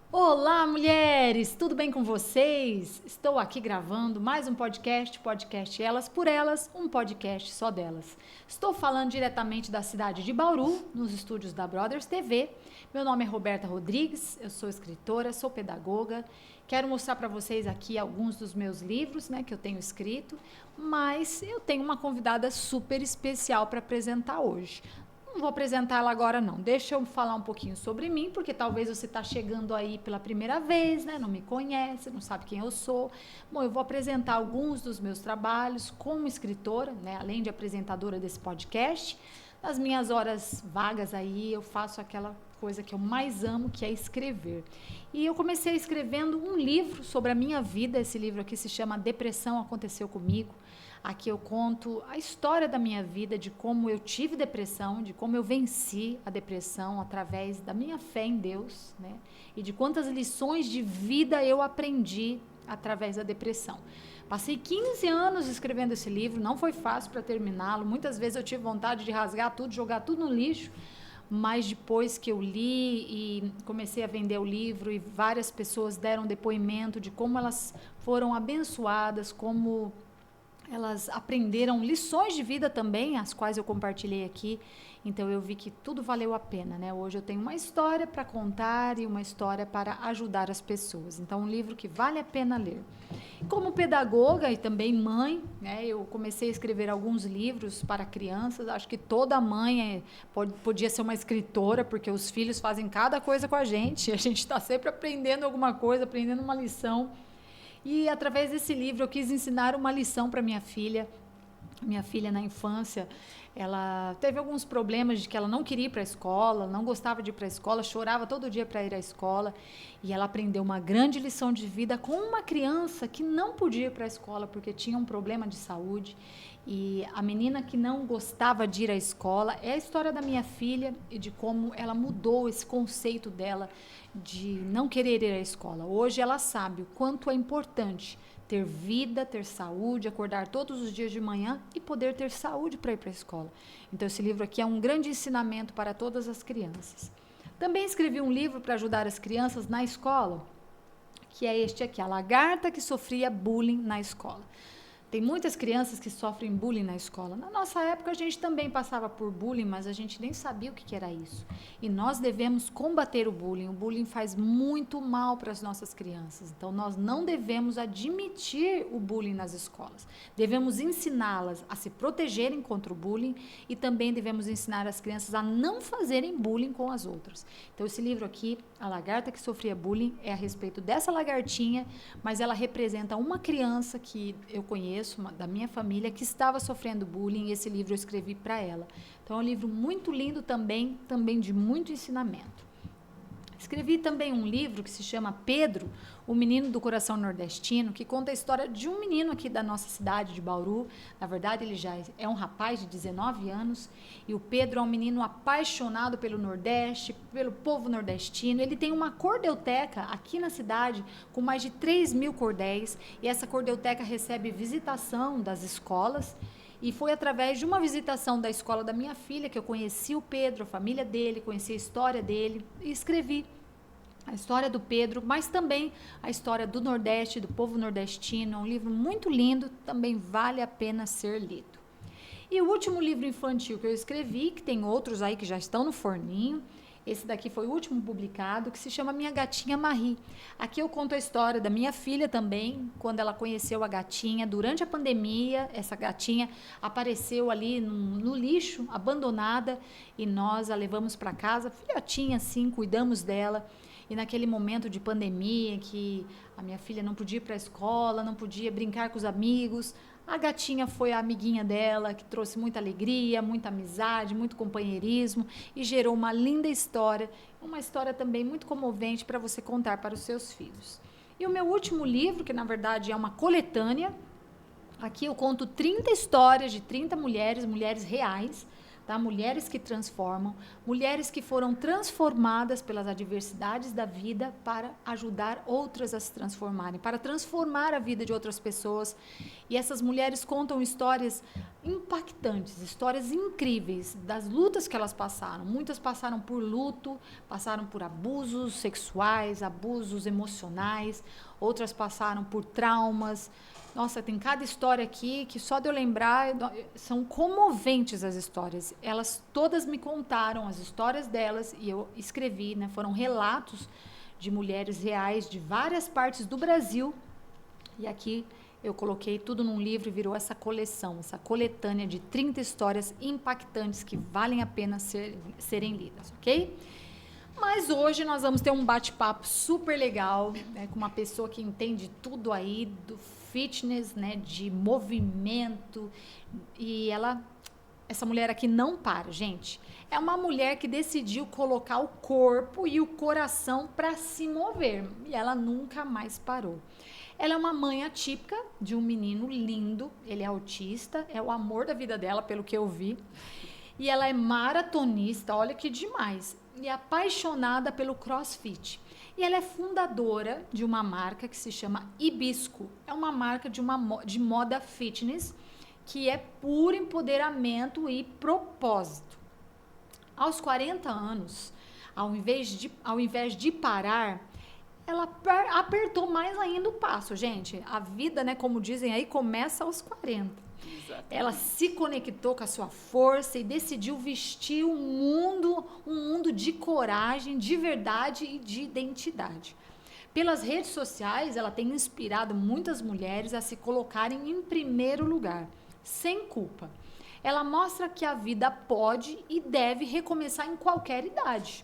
Olá, mulheres! Tudo bem com vocês? Estou aqui gravando mais um podcast Elas por Elas, um podcast só delas. Estou falando diretamente da cidade de Bauru, nos estúdios da Brothers TV. Meu nome é Roberta Rodrigues, eu sou escritora, sou pedagoga. Quero mostrar para vocês aqui alguns dos meus livros, que eu tenho escrito, mas eu tenho uma convidada super especial para apresentar hoje. Não vou apresentá-la agora não, deixa eu falar um pouquinho sobre mim, porque talvez você está chegando aí pela primeira vez, não me conhece, não sabe quem eu sou. Bom, eu vou apresentar alguns dos meus trabalhos como escritora, além de apresentadora desse podcast. Nas minhas horas vagas aí, eu faço aquela coisa que eu mais amo, que é escrever. E eu comecei escrevendo um livro sobre a minha vida, esse livro aqui se chama Depressão Aconteceu Comigo. Aqui eu conto a história da minha vida, de como eu tive depressão, de como eu venci a depressão através da minha fé em Deus, e de quantas lições de vida eu aprendi através da depressão. Passei 15 anos escrevendo esse livro, não foi fácil para terminá-lo. Muitas vezes eu tive vontade de rasgar tudo, jogar tudo no lixo, mas depois que eu li e comecei a vender o livro e várias pessoas deram depoimento de como elas foram abençoadas, como elas aprenderam lições de vida também, as quais eu compartilhei aqui. Então eu vi que tudo valeu a pena, Hoje eu tenho uma história para contar e uma história para ajudar as pessoas. Então um livro que vale a pena ler. Como pedagoga e também mãe, eu comecei a escrever alguns livros para crianças. Acho que toda mãe podia ser uma escritora, porque os filhos fazem cada coisa com a gente. A gente está sempre aprendendo alguma coisa, aprendendo uma lição. E através desse livro eu quis ensinar uma lição para minha filha. Minha filha na infância, ela teve alguns problemas de que ela não queria ir para a escola, não gostava de ir para a escola, chorava todo dia para ir à escola. E ela aprendeu uma grande lição de vida com uma criança que não podia ir para a escola porque tinha um problema de saúde. E a menina que não gostava de ir à escola é a história da minha filha e de como ela mudou esse conceito dela de não querer ir à escola. Hoje ela sabe o quanto é importante ter vida, ter saúde, acordar todos os dias de manhã e poder ter saúde para ir para a escola. Então esse livro aqui é um grande ensinamento para todas as crianças. Também escrevi um livro para ajudar as crianças na escola, que é este aqui, A Lagarta que Sofria Bullying na Escola. Tem muitas crianças que sofrem bullying na escola. Na nossa época, a gente também passava por bullying, mas a gente nem sabia o que era isso. E nós devemos combater o bullying. O bullying faz muito mal para as nossas crianças. Então, nós não devemos admitir o bullying nas escolas. Devemos ensiná-las a se protegerem contra o bullying e também devemos ensinar as crianças a não fazerem bullying com as outras. Então, esse livro aqui, A Lagarta que Sofria Bullying, é a respeito dessa lagartinha, mas ela representa uma criança que eu conheço, da minha família, que estava sofrendo bullying, e esse livro eu escrevi para ela. Então é um livro muito lindo também de muito ensinamento. Escrevi também um livro que se chama Pedro, o Menino do Coração Nordestino, que conta a história de um menino aqui da nossa cidade de Bauru. Na verdade, ele já é um rapaz de 19 anos, e o Pedro é um menino apaixonado pelo Nordeste, pelo povo nordestino. Ele tem uma cordeuteca aqui na cidade com mais de 3.000 cordéis, e essa cordeuteca recebe visitação das escolas. E foi através de uma visitação da escola da minha filha que eu conheci o Pedro, a família dele, conheci a história dele e escrevi a história do Pedro, mas também a história do Nordeste, do povo nordestino. É um livro muito lindo, também vale a pena ser lido. E o último livro infantil que eu escrevi, que tem outros aí que já estão no forninho, esse daqui foi o último publicado, que se chama Minha Gatinha Marie. Aqui eu conto a história da minha filha também, quando ela conheceu a gatinha. Durante a pandemia, essa gatinha apareceu ali no lixo, abandonada, e nós a levamos para casa, filhotinha assim, cuidamos dela. E naquele momento de pandemia, que a minha filha não podia ir para a escola, não podia brincar com os amigos, a gatinha foi a amiguinha dela, que trouxe muita alegria, muita amizade, muito companheirismo e gerou uma linda história, uma história também muito comovente para você contar para os seus filhos. E o meu último livro, que na verdade é uma coletânea, aqui eu conto 30 histórias de 30 mulheres reais, tá? Mulheres que transformam, mulheres que foram transformadas pelas adversidades da vida para ajudar outras a se transformarem, para transformar a vida de outras pessoas. E essas mulheres contam histórias impactantes, histórias incríveis das lutas que elas passaram. Muitas passaram por luto, passaram por abusos sexuais, abusos emocionais, outras passaram por traumas. Nossa, tem cada história aqui que só de eu lembrar, são comoventes as histórias. Elas todas me contaram as histórias delas e eu escrevi, né? Foram relatos de mulheres reais de várias partes do Brasil. E aqui eu coloquei tudo num livro e virou essa coleção, essa coletânea de 30 histórias impactantes que valem a pena serem lidas, ok? Mas hoje nós vamos ter um bate-papo super legal, né, com uma pessoa que entende tudo aí do fitness, né, de movimento. E essa mulher aqui não para, gente. É uma mulher que decidiu colocar o corpo e o coração para se mover. E ela nunca mais parou. Ela é uma mãe atípica de um menino lindo. Ele é autista, é o amor da vida dela, pelo que eu vi. E ela é maratonista, olha que demais. E apaixonada pelo CrossFit. E ela é fundadora de uma marca que se chama Hibisco. É uma marca de moda fitness que é puro empoderamento e propósito. Aos 40 anos, ao invés de parar, ela apertou mais ainda o passo, gente. A vida, né, como dizem aí, começa aos 40. Exatamente. Ela se conectou com a sua força e decidiu vestir um mundo de coragem, de verdade e de identidade. Pelas redes sociais, ela tem inspirado muitas mulheres a se colocarem em primeiro lugar, sem culpa. Ela mostra que a vida pode e deve recomeçar em qualquer idade,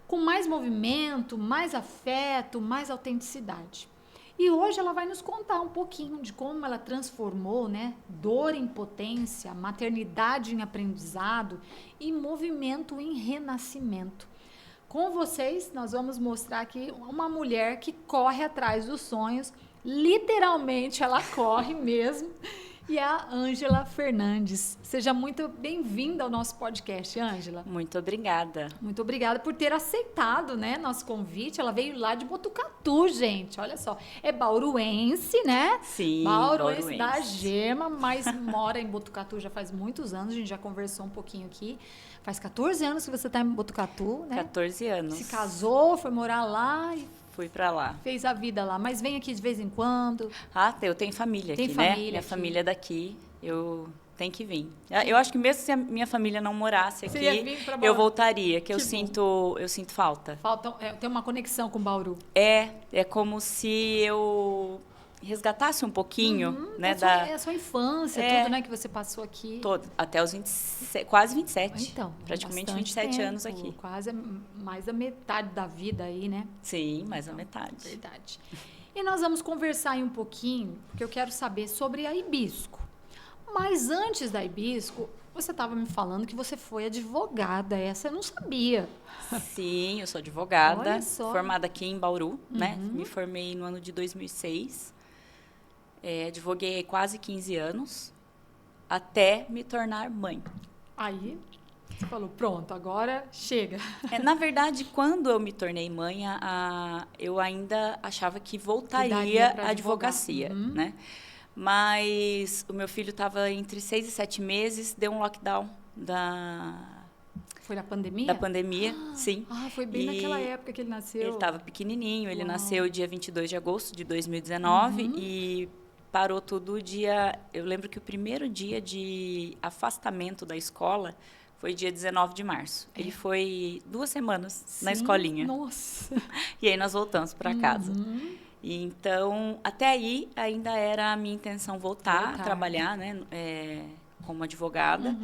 com mais movimento, mais afeto, mais autenticidade. E hoje ela vai nos contar um pouquinho de como ela transformou, né, dor em potência, maternidade em aprendizado e movimento em renascimento. Com vocês, nós vamos mostrar aqui uma mulher que corre atrás dos sonhos, literalmente ela corre mesmo, e é a Ângela Fernandes. Seja muito bem-vinda ao nosso podcast, Ângela. Muito obrigada. Muito obrigada por ter aceitado, né, nosso convite. Ela veio lá de Botucatu, gente. Olha só. É bauruense, né? Sim, bauruense da Gema, mas mora em Botucatu já faz muitos anos. A gente já conversou um pouquinho aqui. Faz 14 anos que você está em Botucatu, né? 14 anos. Se casou, foi morar lá e fui para lá. Fez a vida lá, mas vem aqui de vez em quando. Ah, eu tenho família aqui, né? Minha família é daqui, eu tenho que vir. Eu acho que mesmo se a minha família não morasse aqui, eu voltaria, que eu sinto falta. Tem uma conexão com Bauru. É como se eu resgatasse um pouquinho, né? A sua infância, tudo, né, que você passou aqui. Até os quase 27. Então, praticamente 27 anos aqui. Quase mais da metade da vida aí, né? Sim, mais da metade. Verdade. E nós vamos conversar aí um pouquinho, porque eu quero saber sobre a Hibisco. Mas antes da Hibisco, você estava me falando que você foi advogada. Essa eu não sabia. Sim, eu sou advogada, formada aqui em Bauru, né? Me formei no ano de 2006. Advoguei quase 15 anos, até me tornar mãe. Aí, você falou, pronto, agora chega. Na verdade, quando eu me tornei mãe, eu ainda achava que voltaria à advocacia, né? Mas o meu filho estava entre 6 e 7 meses, deu um lockdown Foi na pandemia? Da pandemia, sim. Foi bem naquela época que ele nasceu. Ele estava pequenininho, ele nasceu dia 22 de agosto de 2019 e parou tudo eu lembro que o primeiro dia de afastamento da escola foi dia 19 de março. Ele foi 2 semanas na escolinha. Nossa! E aí nós voltamos para casa. E então, até aí, ainda era a minha intenção voltar a trabalhar, né, como advogada.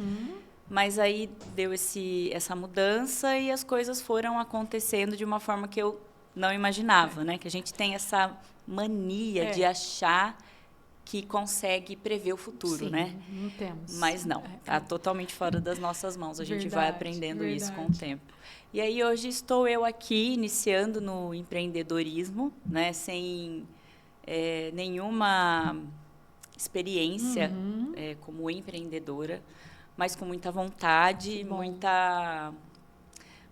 Mas aí deu essa mudança e as coisas foram acontecendo de uma forma que eu não imaginava, né? Que a gente tem essa mania de achar que consegue prever o futuro, né? Não temos. Mas não, está totalmente fora das nossas mãos. A gente vai aprendendo isso com o tempo. E aí hoje estou eu aqui iniciando no empreendedorismo, né? Sem nenhuma experiência como empreendedora, mas com muita vontade,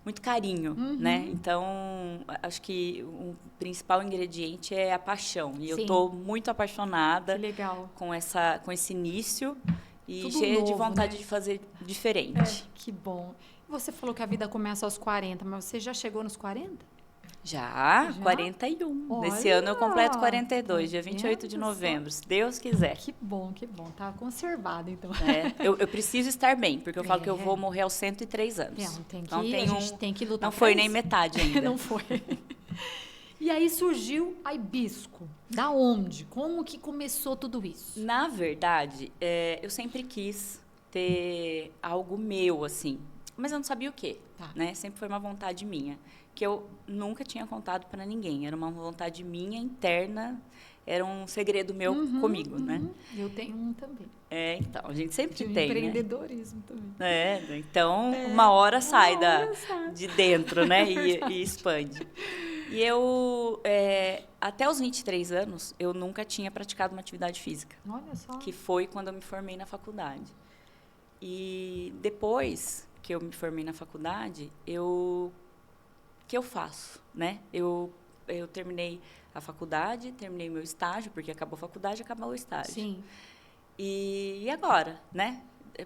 muito carinho, né? Então, acho que o principal ingrediente é a paixão. E eu estou muito apaixonada com esse início e tudo cheia novo, de vontade, né? de fazer diferente. Que bom. Você falou que a vida começa aos 40, mas você já chegou nos 40? Já? 41. Olha, nesse ano eu completo 42, dia 28 de vendo novembro, se Deus quiser. Que bom. Tá conservado, então. Eu preciso estar bem, porque eu falo que eu vou morrer aos 103 anos. A gente tem que lutar. Não foi nem metade ainda. Não foi. E aí surgiu a Hibisco. Da onde? Como que começou tudo isso? Na verdade, eu sempre quis ter algo meu, assim. Mas eu não sabia o quê, né? Sempre foi uma vontade minha, que eu nunca tinha contado para ninguém. Era uma vontade minha, interna, era um segredo meu comigo, né? Eu tenho um também. Então, a gente sempre de tem, empreendedorismo também. Então, uma hora sai de dentro, né? E expande. E eu, até os 23 anos, eu nunca tinha praticado uma atividade física. Olha só. Que foi quando eu me formei na faculdade. E depois que eu me formei na faculdade, o que eu faço, né? Eu terminei a faculdade, terminei meu estágio, porque acabou a faculdade, acabou o estágio. Sim. E agora, né?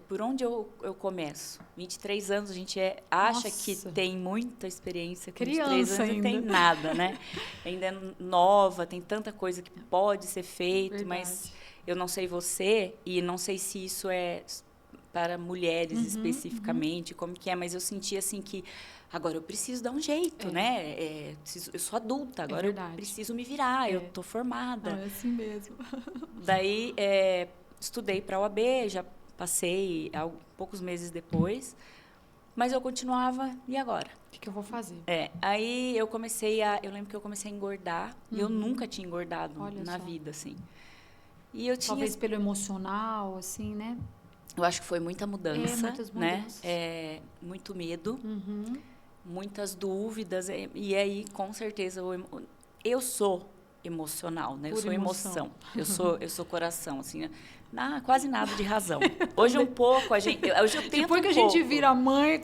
Por onde eu começo? 23 anos, a gente acha que tem muita experiência. Com 23 anos não tem nada, né? Ainda é nova, tem tanta coisa que pode ser feito, mas eu não sei você, e não sei se isso é para mulheres especificamente, como que é, mas eu senti assim que agora eu preciso dar um jeito, né? Eu sou adulta, agora eu preciso me virar, eu tô formada. É assim mesmo. Daí, estudei para a OAB, já passei poucos meses depois, mas eu continuava, e agora? O que eu vou fazer? Aí eu lembro que eu comecei a engordar, e eu nunca tinha engordado na vida, assim. E eu Talvez pelo emocional, assim, né? Eu acho que foi muita mudança, muitas mudanças. né? Muito medo, muitas dúvidas. E aí, com certeza, eu sou emocional, né? Eu sou emoção. Eu sou coração, assim. Quase nada de razão. Hoje um pouco, hoje eu tento Depois que a gente vira mãe,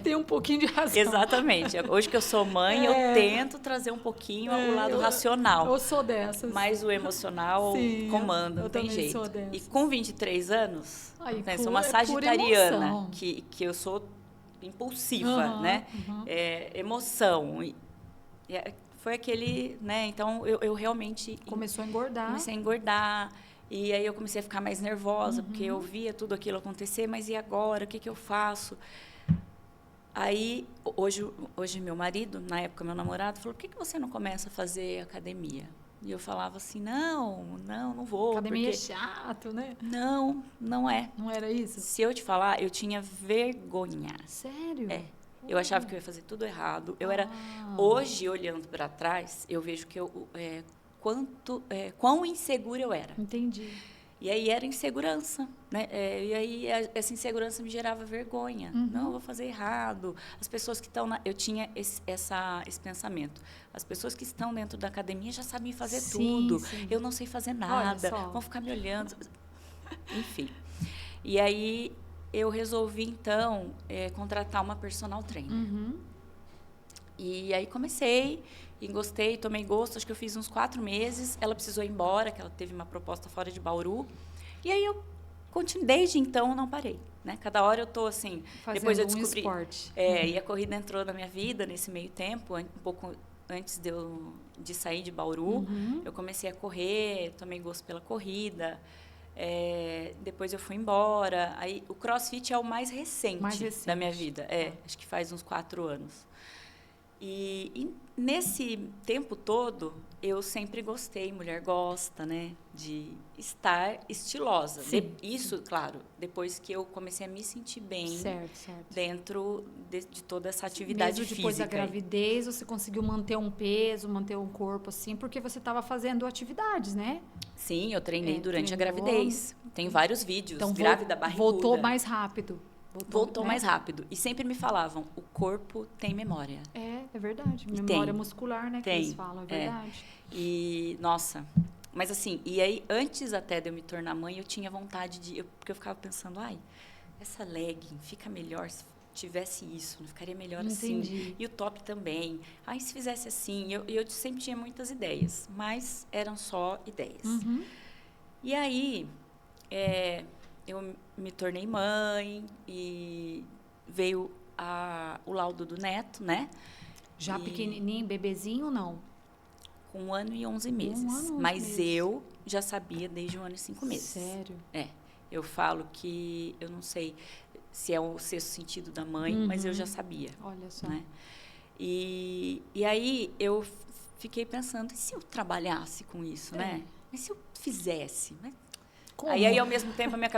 tem um pouquinho de razão. Exatamente. Hoje que eu sou mãe, eu tento trazer um pouquinho o lado racional. Eu sou dessas. Mas o emocional comanda, não tem jeito. Sou dessas. E com 23 anos, sou uma sagitariana, sagitariana, que eu sou impulsiva, né? Emoção. Foi aquele, né? Então, eu realmente... Comecei a engordar. E aí eu comecei a ficar mais nervosa, porque eu via tudo aquilo acontecer, mas e agora? O que eu faço? Aí, hoje meu marido, na época meu namorado, falou, por que você não começa a fazer academia? E eu falava assim, não vou. Academia é chato, né? Não é. Não era isso? Se eu te falar, eu tinha vergonha. Sério? Eu achava que eu ia fazer tudo errado. Hoje, olhando para trás, eu vejo que quão insegura eu era. Entendi. E aí era insegurança, né? E aí essa insegurança me gerava vergonha. Não, eu vou fazer errado. As pessoas que estão eu tinha esse pensamento. As pessoas que estão dentro da academia já sabem fazer tudo. Sim. Eu não sei fazer nada. Vão ficar me olhando. Enfim. E aí eu resolvi então contratar uma personal trainer. E aí comecei e gostei, tomei gosto. Acho que eu fiz uns 4 meses. Ela precisou ir embora, que ela teve uma proposta fora de Bauru. E aí eu continuei, desde então não parei, né? Cada hora eu tô assim, fazendo depois eu descobri, esporte. E a corrida entrou na minha vida nesse meio tempo, um pouco antes de sair de Bauru. Eu comecei a correr, tomei gosto pela corrida. Depois eu fui embora. Aí o CrossFit é o mais recente da minha vida. Acho que faz uns 4 anos. E nesse tempo todo, eu sempre gostei, mulher gosta, né, de estar estilosa. Isso, claro, depois que eu comecei a me sentir bem dentro de toda essa atividade física. Depois da gravidez, você conseguiu manter um peso, manter um corpo assim, porque você estava fazendo atividades, né? Sim, eu treinei durante a gravidez. Tem vários vídeos, então, grávida, barriguda. Voltou mais rápido. Voltou mais rápido. E sempre me falavam, o corpo tem memória. É verdade. Memória muscular, né? Que eles falam, é verdade. E, nossa, mas assim, e aí, antes até de eu me tornar mãe, eu tinha vontade porque eu ficava pensando, essa legging fica melhor se tivesse isso, não ficaria melhor Entendi. assim. E o top também. Aí, se fizesse assim, eu sempre tinha muitas ideias, mas eram só ideias. Uhum. E aí, eu me tornei mãe e veio o laudo do neto, né? Já pequenininho, bebezinho, não? Com 1 ano e 11 meses. 1 ano e 11 Mas meses. eu já sabia desde 1 ano e 5 meses. Sério? Eu falo que eu não sei se é o sexto sentido da mãe, mas eu já sabia. Olha só. Né? E aí eu fiquei pensando, e se eu trabalhasse com isso, né? Mas se eu fizesse? Né? Como? Aí, ao mesmo tempo, a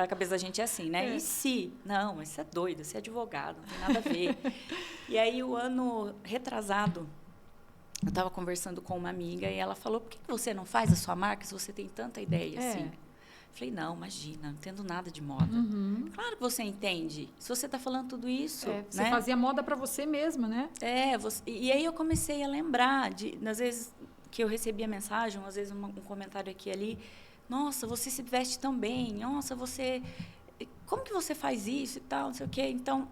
cabeça da gente é assim, né? E se? Não, mas você é doida, você é advogado, não tem nada a ver. E aí, o ano retrasado, eu estava conversando com uma amiga e ela falou, por que você não faz a sua marca se você tem tanta ideia assim? Falei, não, imagina, não entendo nada de moda. Claro que você entende. Se você está falando tudo isso, você né? fazia moda para você mesma, né? E aí eu comecei a lembrar, às vezes que eu recebia mensagem, às vezes um comentário aqui e ali, nossa, você se veste tão bem, nossa, como que você faz isso e tal, não sei o quê. Então,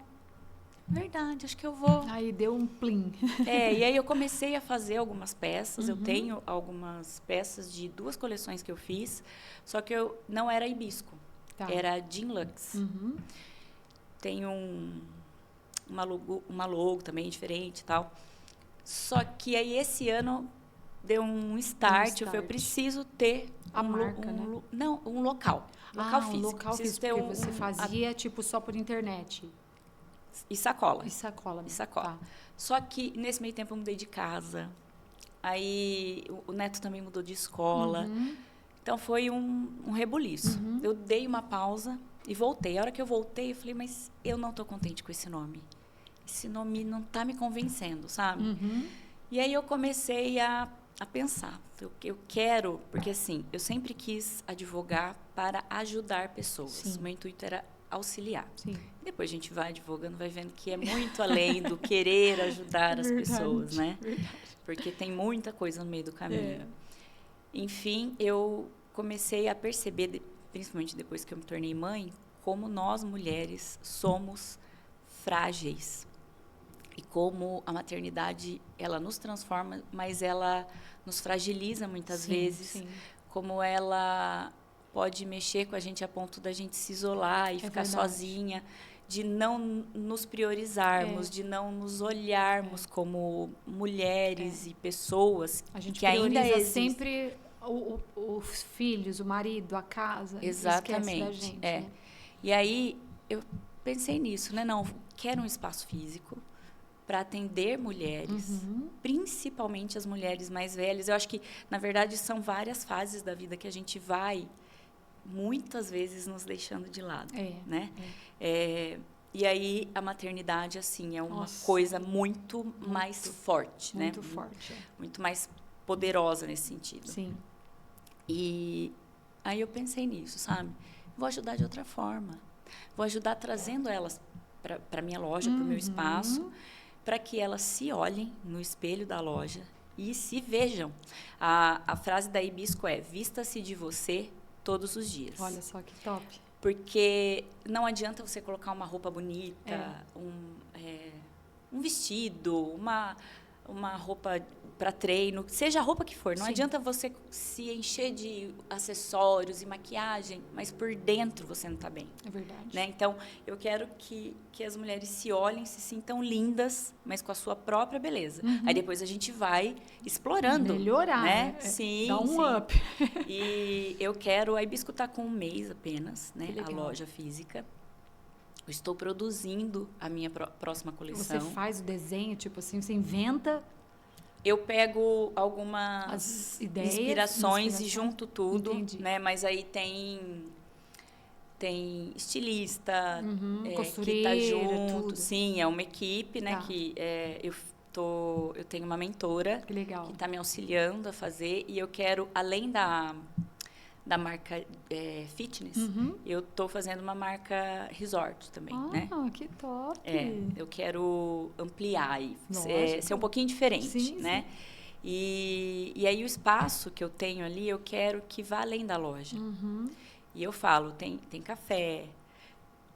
verdade, acho que eu vou. Aí deu um plim. E aí eu comecei a fazer algumas peças. Eu tenho algumas peças de 2 coleções que eu fiz, só que eu não era hibisco, era Jean Luxe. Tem uma logo também diferente e tal. Só que aí esse ano deu um start. Eu preciso ter a marca, né? Não, um local físico. Um local físico, porque você fazia tipo só por internet. E sacola. E sacola. Tá. Só que, nesse meio tempo, eu mudei de casa. Aí, o neto também mudou de escola. Então, foi um rebuliço. Eu dei uma pausa e voltei. A hora que eu voltei, eu falei, mas eu não estou contente com esse nome. Esse nome não está me convencendo, sabe? E aí, eu comecei a pensar. Eu quero... Porque, assim, eu sempre quis advogar para ajudar pessoas. Sim. O meu intuito era auxiliar. Sim. Depois a gente vai advogando, vai vendo que é muito além do querer ajudar as pessoas, né? Verdade. Porque tem muita coisa no meio do caminho. Enfim, eu comecei a perceber, principalmente depois que eu me tornei mãe, como nós mulheres somos frágeis. E como a maternidade, ela nos transforma, mas ela nos fragiliza muitas vezes. Sim. Como ela pode mexer com a gente a ponto da gente se isolar e ficar sozinha, de não nos priorizarmos, de não nos olharmos como mulheres e pessoas a gente que ainda existem. Sempre os filhos, o marido, a casa. Exatamente. Da gente, né? E aí eu pensei nisso, né? Não, quero um espaço físico para atender mulheres, principalmente as mulheres mais velhas. Eu acho que, na verdade, são várias fases da vida que a gente vai muitas vezes nos deixando de lado, né? E aí a maternidade assim é uma coisa muito mais forte, né? Muito forte. Muito mais poderosa nesse sentido. Sim. E aí eu pensei nisso, sabe? Vou ajudar de outra forma. Vou ajudar trazendo elas para minha loja, para o meu espaço, para que elas se olhem no espelho da loja e se vejam. A frase da Hibisco é: vista-se de você todos os dias. Olha só que top. Porque não adianta você colocar uma roupa bonita, um vestido, uma roupa para treino, seja a roupa que for. Não adianta você se encher de acessórios e maquiagem, mas por dentro você não está bem. É verdade. Né? Então, eu quero que as mulheres se olhem, se sintam lindas, mas com a sua própria beleza. Aí depois a gente vai explorando. Melhorar, né? Sim, dá um up. E eu quero... A Hibisco está com 1 mês apenas, né? A loja física. Eu estou produzindo a minha próxima coleção. Você faz o desenho, tipo assim, você inventa... Eu pego algumas inspirações e junto tudo, né? Mas aí tem estilista que está junto. Tudo. Sim, é uma equipe, né? Que eu tenho uma mentora que está me auxiliando a fazer, e eu quero, além da marca fitness, eu estou fazendo uma marca resort também, né? Que top! Eu quero ampliar e ser um pouquinho diferente, né? Sim. E aí o espaço que eu tenho ali, eu quero que vá além da loja. E eu falo, tem café,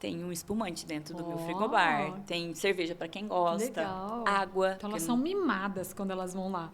tem um espumante dentro do meu frigobar, tem cerveja para quem gosta, legal. água. Então elas são mimadas quando elas vão lá.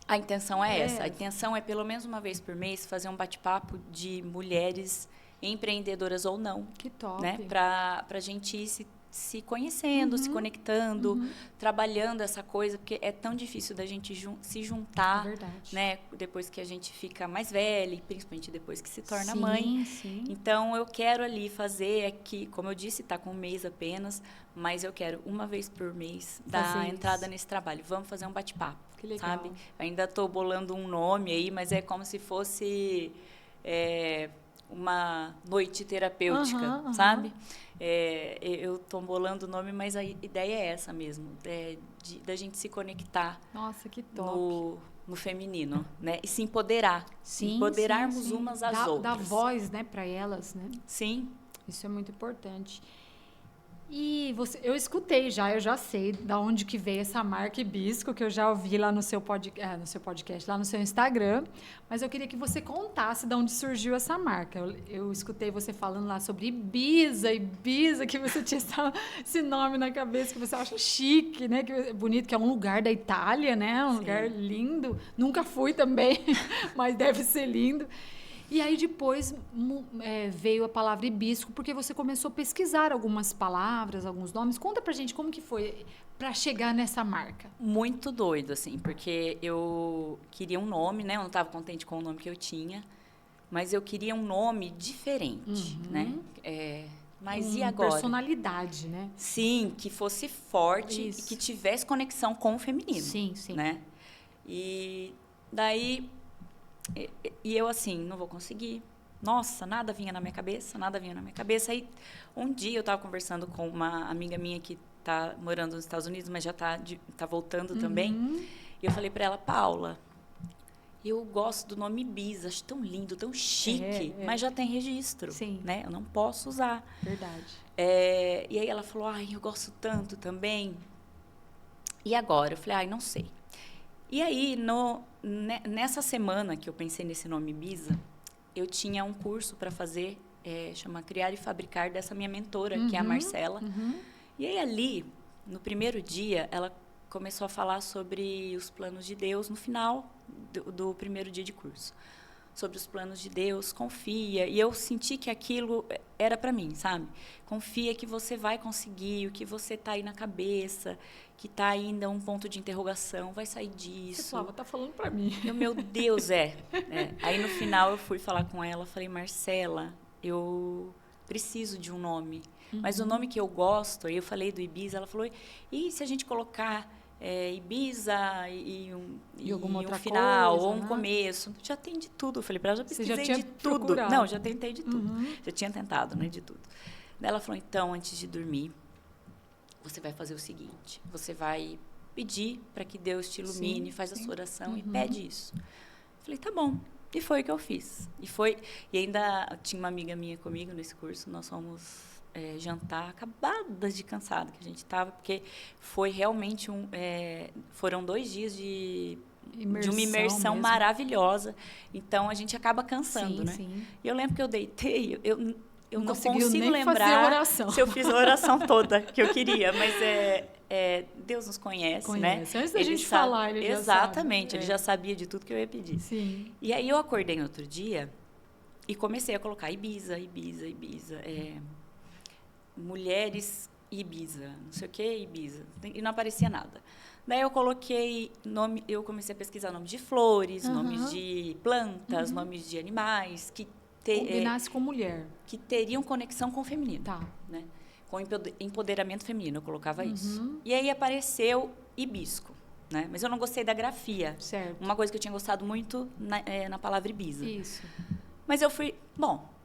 A intenção é essa. A intenção é, pelo menos uma vez por mês, fazer um bate-papo de mulheres empreendedoras ou não. Que top. Né? Para a gente ir se conhecendo, se conectando, trabalhando essa coisa, porque é tão difícil da gente se juntar, né? Depois que a gente fica mais velha, e principalmente depois que se torna mãe. Sim. Então, eu quero ali fazer aqui, como eu disse, está com um mês apenas, mas eu quero uma vez por mês dar entrada nesse trabalho. Vamos fazer um bate-papo, que legal. Sabe? Ainda estou bolando um nome aí, mas é como se fosse uma noite terapêutica, sabe? Eu estou bolando o nome, mas a ideia é essa mesmo, da gente se conectar. Nossa, que top. No feminino, né? E se empoderar. Sim, empoderarmos umas às outras. Dar voz, né, para elas, né? Sim. Isso é muito importante. E eu escutei já, eu já sei de onde que veio essa marca Hibisco, que eu já ouvi lá no seu podcast, lá no seu Instagram, mas eu queria que você contasse de onde surgiu essa marca. Eu escutei você falando lá sobre Ibiza, que você tinha esse nome na cabeça, que você acha chique, né? Que é bonito, que é um lugar da Itália, né? Um lugar lindo. Nunca fui também, mas deve ser lindo. E aí depois veio a palavra hibisco, porque você começou a pesquisar algumas palavras, alguns nomes. Conta pra gente como que foi para chegar nessa marca. Muito doido, assim, porque eu queria um nome, né? Eu não estava contente com o nome que eu tinha, mas eu queria um nome diferente, né? Mas e agora? Personalidade, né? Sim, que fosse forte e que tivesse conexão com o feminino. Sim. Né? E daí... E eu, assim, não vou conseguir. Nossa, nada vinha na minha cabeça. Aí, um dia, eu estava conversando com uma amiga minha que está morando nos Estados Unidos, mas já tá voltando também. E eu falei para ela, Paula, eu gosto do nome Ibiza, acho tão lindo, tão chique, mas já tem registro, né? Eu não posso usar. Verdade. E aí ela falou, eu gosto tanto também. E agora? Eu falei, não sei. E aí, nessa semana que eu pensei nesse nome Ibiza, eu tinha um curso para fazer, chama Criar e Fabricar, dessa minha mentora, que é a Marcela. E aí, ali, no primeiro dia, ela começou a falar sobre os planos de Deus, no final do primeiro dia de curso. Sobre os planos de Deus, confia. E eu senti que aquilo era para mim, sabe? Confia que você vai conseguir, o que você está aí na cabeça, que está ainda um ponto de interrogação, vai sair disso. Você falava, tá falando para mim. Meu Deus, Aí, no final, eu fui falar com ela, falei, Marcela, eu preciso de um nome. Mas o nome que eu gosto, aí eu falei do Ibiza, ela falou, e se a gente colocar Ibiza e alguma outra final, coisa, ou um começo? Já tem de tudo. Eu falei para ela, já pesquisei Você já tinha de tudo. procurado. Não, já tentei de tudo. Já tinha tentado, né, de tudo. Daí ela falou, então, antes de dormir, você vai fazer o seguinte, você vai pedir para que Deus te ilumine, faz a sua oração e pede isso. Eu falei, tá bom. E foi o que eu fiz. E ainda tinha uma amiga minha comigo nesse curso, nós fomos jantar, acabadas de cansada que a gente estava, porque foi realmente foram 2 dias de uma imersão mesmo. Maravilhosa. Então, a gente acaba cansando, né? Sim. E eu lembro que eu deitei, eu não consigo nem lembrar se eu fiz a oração toda que eu queria, mas Deus nos conhece, né? Antes da gente falar, ele já sabe. Exatamente, ele já sabia de tudo que eu ia pedir. Sim. E aí eu acordei no outro dia e comecei a colocar Ibiza, mulheres Ibiza, não sei o que, Ibiza, e não aparecia nada. Daí eu coloquei nome, eu comecei a pesquisar nomes de flores, nomes de plantas, nomes de animais que combinasse com mulher, que teriam conexão com o feminino, né? Com empoderamento feminino, eu colocava isso. E aí apareceu hibisco, né? Mas eu não gostei da grafia. Certo. Uma coisa que eu tinha gostado muito na palavra Ibiza. Isso. Mas eu fui,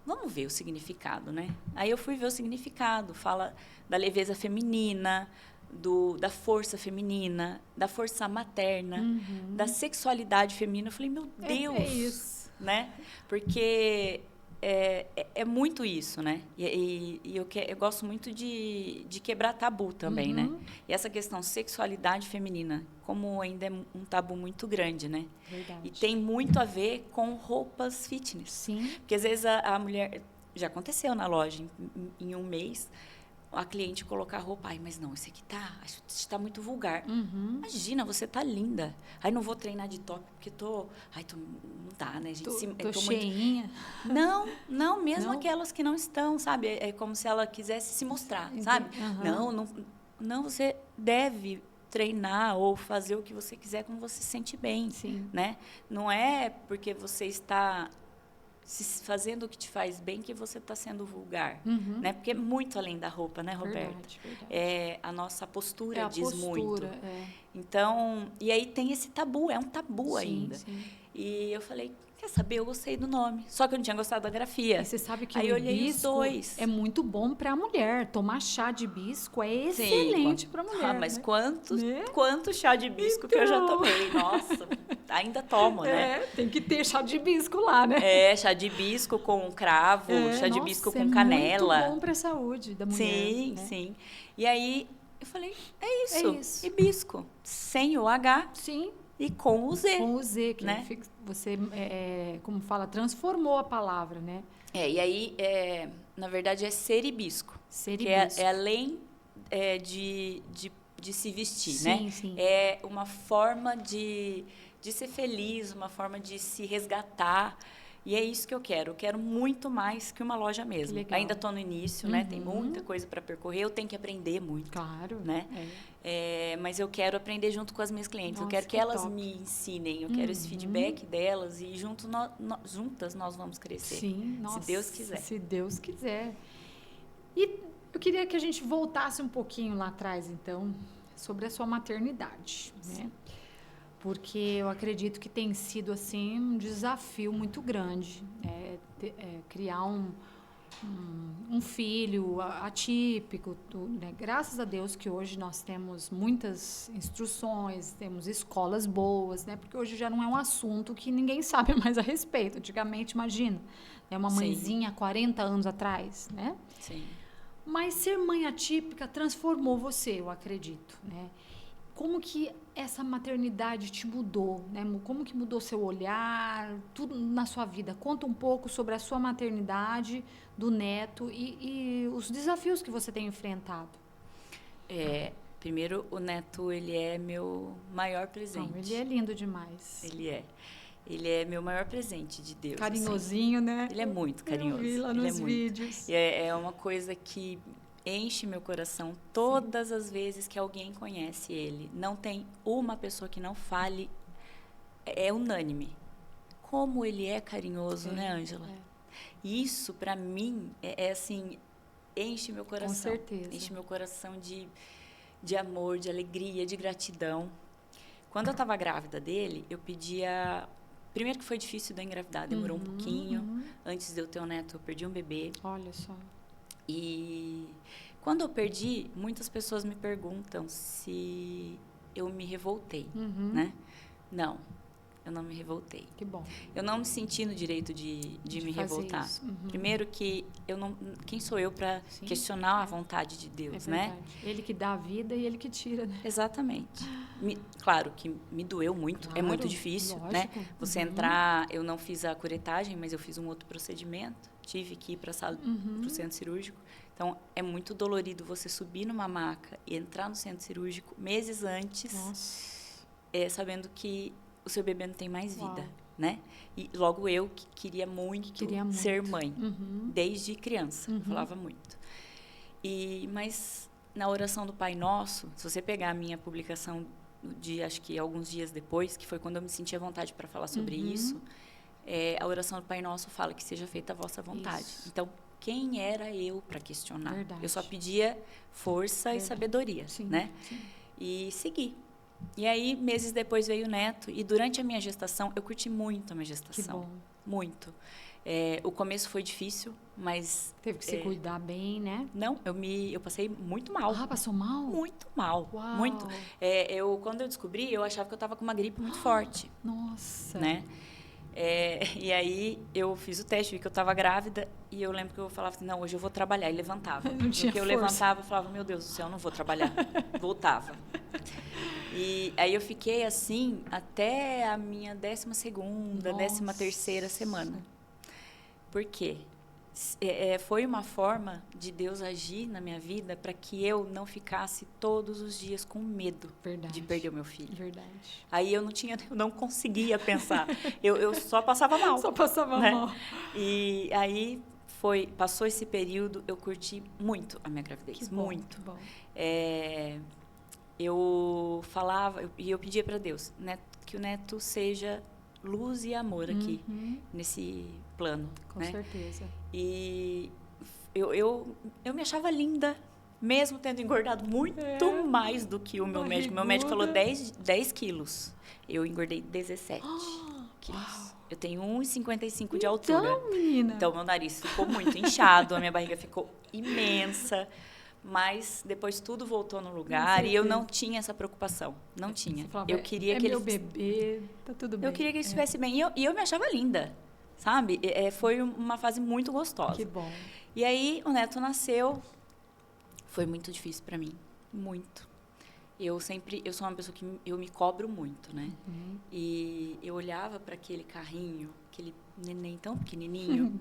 vamos ver o significado, né? Aí eu fui ver o significado, fala da leveza feminina, da força feminina, da força materna, da sexualidade feminina. Eu falei, meu Deus! É isso. Né? Porque é muito isso, né? E eu gosto muito de quebrar tabu também, né? E essa questão sexualidade feminina, como ainda é um tabu muito grande, né? Verdade. E tem muito a ver com roupas fitness. Sim. Porque às vezes a mulher já aconteceu na loja, em um mês, a cliente colocar a roupa, ai, mas não, esse aqui tá muito vulgar. Imagina, você tá linda. Ai, não vou treinar de top, porque não dá, né, gente? Tô cheinha. Muito... Não, mesmo aquelas que não estão, sabe? É como se ela quisesse se mostrar, sabe? Não, você deve treinar ou fazer o que você quiser como você se sente bem, né? Não é porque você está fazendo o que te faz bem que você está sendo vulgar, né? Porque é muito além da roupa, né, Roberta? Verdade. A nossa postura diz muito. Então, e aí tem esse tabu, é um tabu ainda. E eu falei, quer saber, eu gostei do nome. Só que eu não tinha gostado da grafia. E você sabe que aí o olhei hibisco os dois. é muito bom para a mulher. Tomar chá de hibisco é excelente para a mulher. Mas né? quanto chá de hibisco que eu já tomei. Nossa, ainda tomo, né? Tem que ter chá de hibisco lá, né? Chá de hibisco com cravo, chá de hibisco com canela. É muito bom para a saúde da mulher. Sim. E aí eu falei, é isso. Hibisco. Sem o H. Sim. E com o Z. Com o Z, que né? Você, como fala, transformou a palavra, né? E aí, na verdade, é ser hibisco. Ser que hibisco. É além de se vestir, né? Sim. É uma forma de ser feliz, uma forma de se resgatar. E é isso que eu quero. Eu quero muito mais que uma loja mesmo. Ainda estou no início, né? Tem muita coisa para percorrer. Eu tenho que aprender muito. Claro. Né? Mas eu quero aprender junto com as minhas clientes. Nossa, eu quero que elas me ensinem. Eu quero esse feedback delas. E juntas nós vamos crescer. Sim, nossa, se Deus quiser. Se Deus quiser. E eu queria que a gente voltasse um pouquinho lá atrás, então, sobre a sua maternidade, né? Porque eu acredito que tem sido, assim, um desafio muito grande, criar um filho atípico, né? Graças a Deus que hoje nós temos muitas instruções, temos escolas boas, né? Porque hoje já não é um assunto que ninguém sabe mais a respeito. Antigamente, imagina, uma mãezinha há 40 anos atrás, né? Sim. Mas ser mãe atípica transformou você, eu acredito, né? Como que essa maternidade te mudou, né? Como que mudou seu olhar, tudo na sua vida? Conta um pouco sobre a sua maternidade, do neto e os desafios que você tem enfrentado. Primeiro, o neto, ele é meu maior presente. Não, ele é lindo demais. Ele é meu maior presente de Deus. Carinhosinho, assim. né? Ele é muito carinhoso. Eu vi lá nos vídeos. E é uma coisa que enche meu coração todas as vezes que alguém conhece ele. Não tem uma pessoa que não fale, é unânime. Como ele é carinhoso, né, Ângela? Isso, para mim, assim, enche meu coração. Com certeza. Enche meu coração de amor, de alegria, de gratidão. Quando eu estava grávida dele, eu pedia... Primeiro que foi difícil de eu engravidar, demorou um pouquinho. Antes de eu ter um neto, eu perdi um bebê. Olha só. E quando eu perdi, muitas pessoas me perguntam se eu me revoltei, né? Não, eu não me revoltei. Que bom. Eu não me senti no direito de me revoltar. Primeiro que quem sou eu para questionar a vontade de Deus, né? Ele que dá a vida e ele que tira, né? Exatamente. Claro que me doeu muito, é muito difícil, lógico, né? Você entrar, eu não fiz a curetagem, mas eu fiz um outro procedimento, tive que ir para a sala, para o centro cirúrgico. Então, é muito dolorido você subir numa maca e entrar no centro cirúrgico meses antes, sabendo que o seu bebê não tem mais vida, né? E logo eu que queria muito ser mãe, desde criança, eu falava muito. Mas na oração do Pai Nosso, se você pegar a minha publicação de, acho que alguns dias depois, que foi quando eu me senti à vontade para falar sobre isso, a oração do Pai Nosso fala que seja feita a vossa vontade. Isso. Então, quem era eu para questionar? Verdade. Eu só pedia força e sabedoria, né? Sim. E segui. E aí, meses depois veio o neto, e durante a minha gestação, eu curti muito a minha gestação. Que bom. Muito. O começo foi difícil, mas... Teve que se cuidar bem, né? Não, eu passei muito mal. Ah, passou mal? Muito mal. Uau. Muito. Quando eu descobri, eu achava que eu estava com uma gripe muito forte. Nossa. Né? E aí, eu fiz o teste, vi que eu estava grávida, e eu lembro que eu falava assim, não, hoje eu vou trabalhar, e levantava. Não tinha Porque eu levantava e falava, meu Deus do céu, eu não vou trabalhar. Voltava. E aí eu fiquei assim até a minha 12ª, 13ª semana. Por quê? foi uma forma de Deus agir na minha vida para que eu não ficasse todos os dias com medo de perder o meu filho. Verdade. Aí eu não conseguia pensar. Eu só passava mal. Só passava mal. E aí passou esse período, eu curti muito a minha gravidez. Que bom, muito. Que bom. Eu falava, e eu pedia para Deus, né, que o Neto seja luz e amor aqui, nesse plano. Com né? certeza. E eu me achava linda, mesmo tendo engordado muito mais do que o meu médico. Meu médico falou 10 quilos. Eu engordei 17 quilos. Uau. Eu tenho 1,55 de altura. Então, menina. Então, meu nariz ficou muito inchado, a minha barriga ficou imensa. Mas depois tudo voltou no lugar e eu não tinha essa preocupação. Não tinha. Falava, eu queria que meu bebê, tá tudo bem. Eu queria que ele estivesse bem. E eu me achava linda, sabe? Foi uma fase muito gostosa. Que bom. E aí, o Neto nasceu. Foi muito difícil para mim. Muito. Eu sou uma pessoa que eu me cobro muito, né? E eu olhava para aquele carrinho, aquele neném tão pequenininho.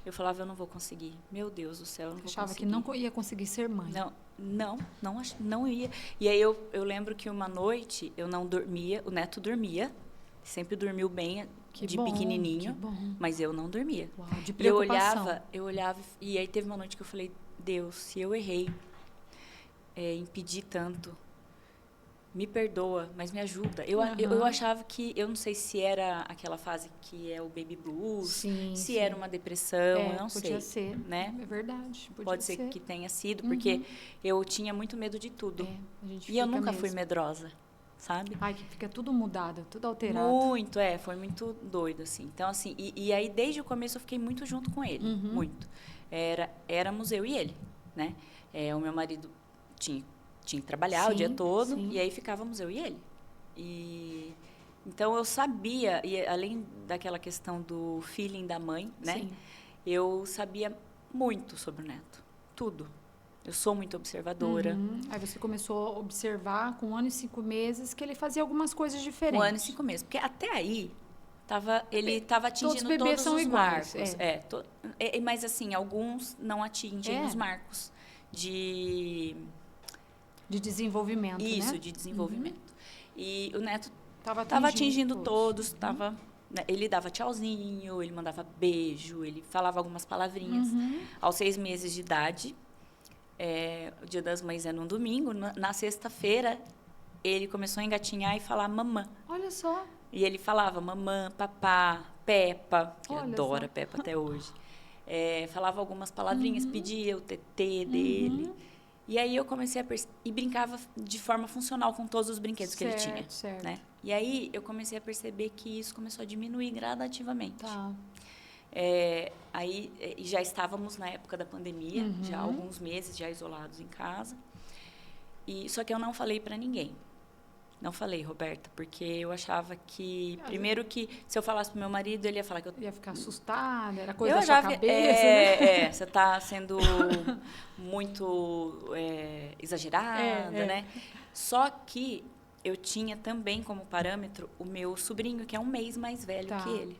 Eu falava, eu não vou conseguir. Meu Deus do céu, eu não vou conseguir. Achava que não ia conseguir ser mãe. Não ia. E aí eu lembro que uma noite eu não dormia, o Neto dormia, sempre dormiu bem, pequenininho, que bom. Mas eu não dormia. Uau, de preocupação. Eu olhava, e aí teve uma noite que eu falei, Deus, se eu errei, impedi tanto, me perdoa, mas me ajuda. Eu achava que, eu não sei se era aquela fase que é o baby blues, se era uma depressão, eu não sei. Podia ser, né? É verdade. Pode ser que tenha sido, porque eu tinha muito medo de tudo. E eu nunca fui medrosa, sabe? Ai, que fica tudo mudado, tudo alterado. Muito, foi muito doido, assim. Então, assim, e aí desde o começo eu fiquei muito junto com ele, muito. Éramos eu e ele, né? O meu marido tinha que trabalhar o dia todo, e aí ficávamos eu e ele. Então, eu sabia, e além daquela questão do feeling da mãe, né? Sim. Eu sabia muito sobre o Neto, tudo. Eu sou muito observadora. Aí você começou a observar, com 1 ano e 5 meses, que ele fazia algumas coisas diferentes. 1 ano e 5 meses, porque até aí, ele estava atingindo todos os bebês são os iguais, marcos. Mas, assim, alguns não atingem os marcos de desenvolvimento, Isso, né? de desenvolvimento. E o Neto estava atingindo todos, ele dava tchauzinho, ele mandava beijo, ele falava algumas palavrinhas. Aos 6 meses de idade, o Dia das Mães é num domingo, na sexta-feira, ele começou a engatinhar e falar mamã. Olha só. E ele falava mamã, papá, Peppa, que adora Peppa até hoje. Falava algumas palavrinhas, pedia o tetê dele. E aí eu comecei a e brincava de forma funcional com todos os brinquedos que ele tinha. Certo. Né? E aí eu comecei a perceber que isso começou a diminuir gradativamente. Tá. Aí já estávamos na época da pandemia, já há alguns meses já isolados em casa. Só que eu não falei para ninguém. Não falei, Roberta, porque eu achava que... Primeiro que, se eu falasse pro meu marido, ele ia falar que eu... Ia ficar assustada, era coisa da sua cabeça, né? Você está sendo muito exagerada, né? Só que eu tinha também como parâmetro o meu sobrinho, que é 1 mês mais velho que ele.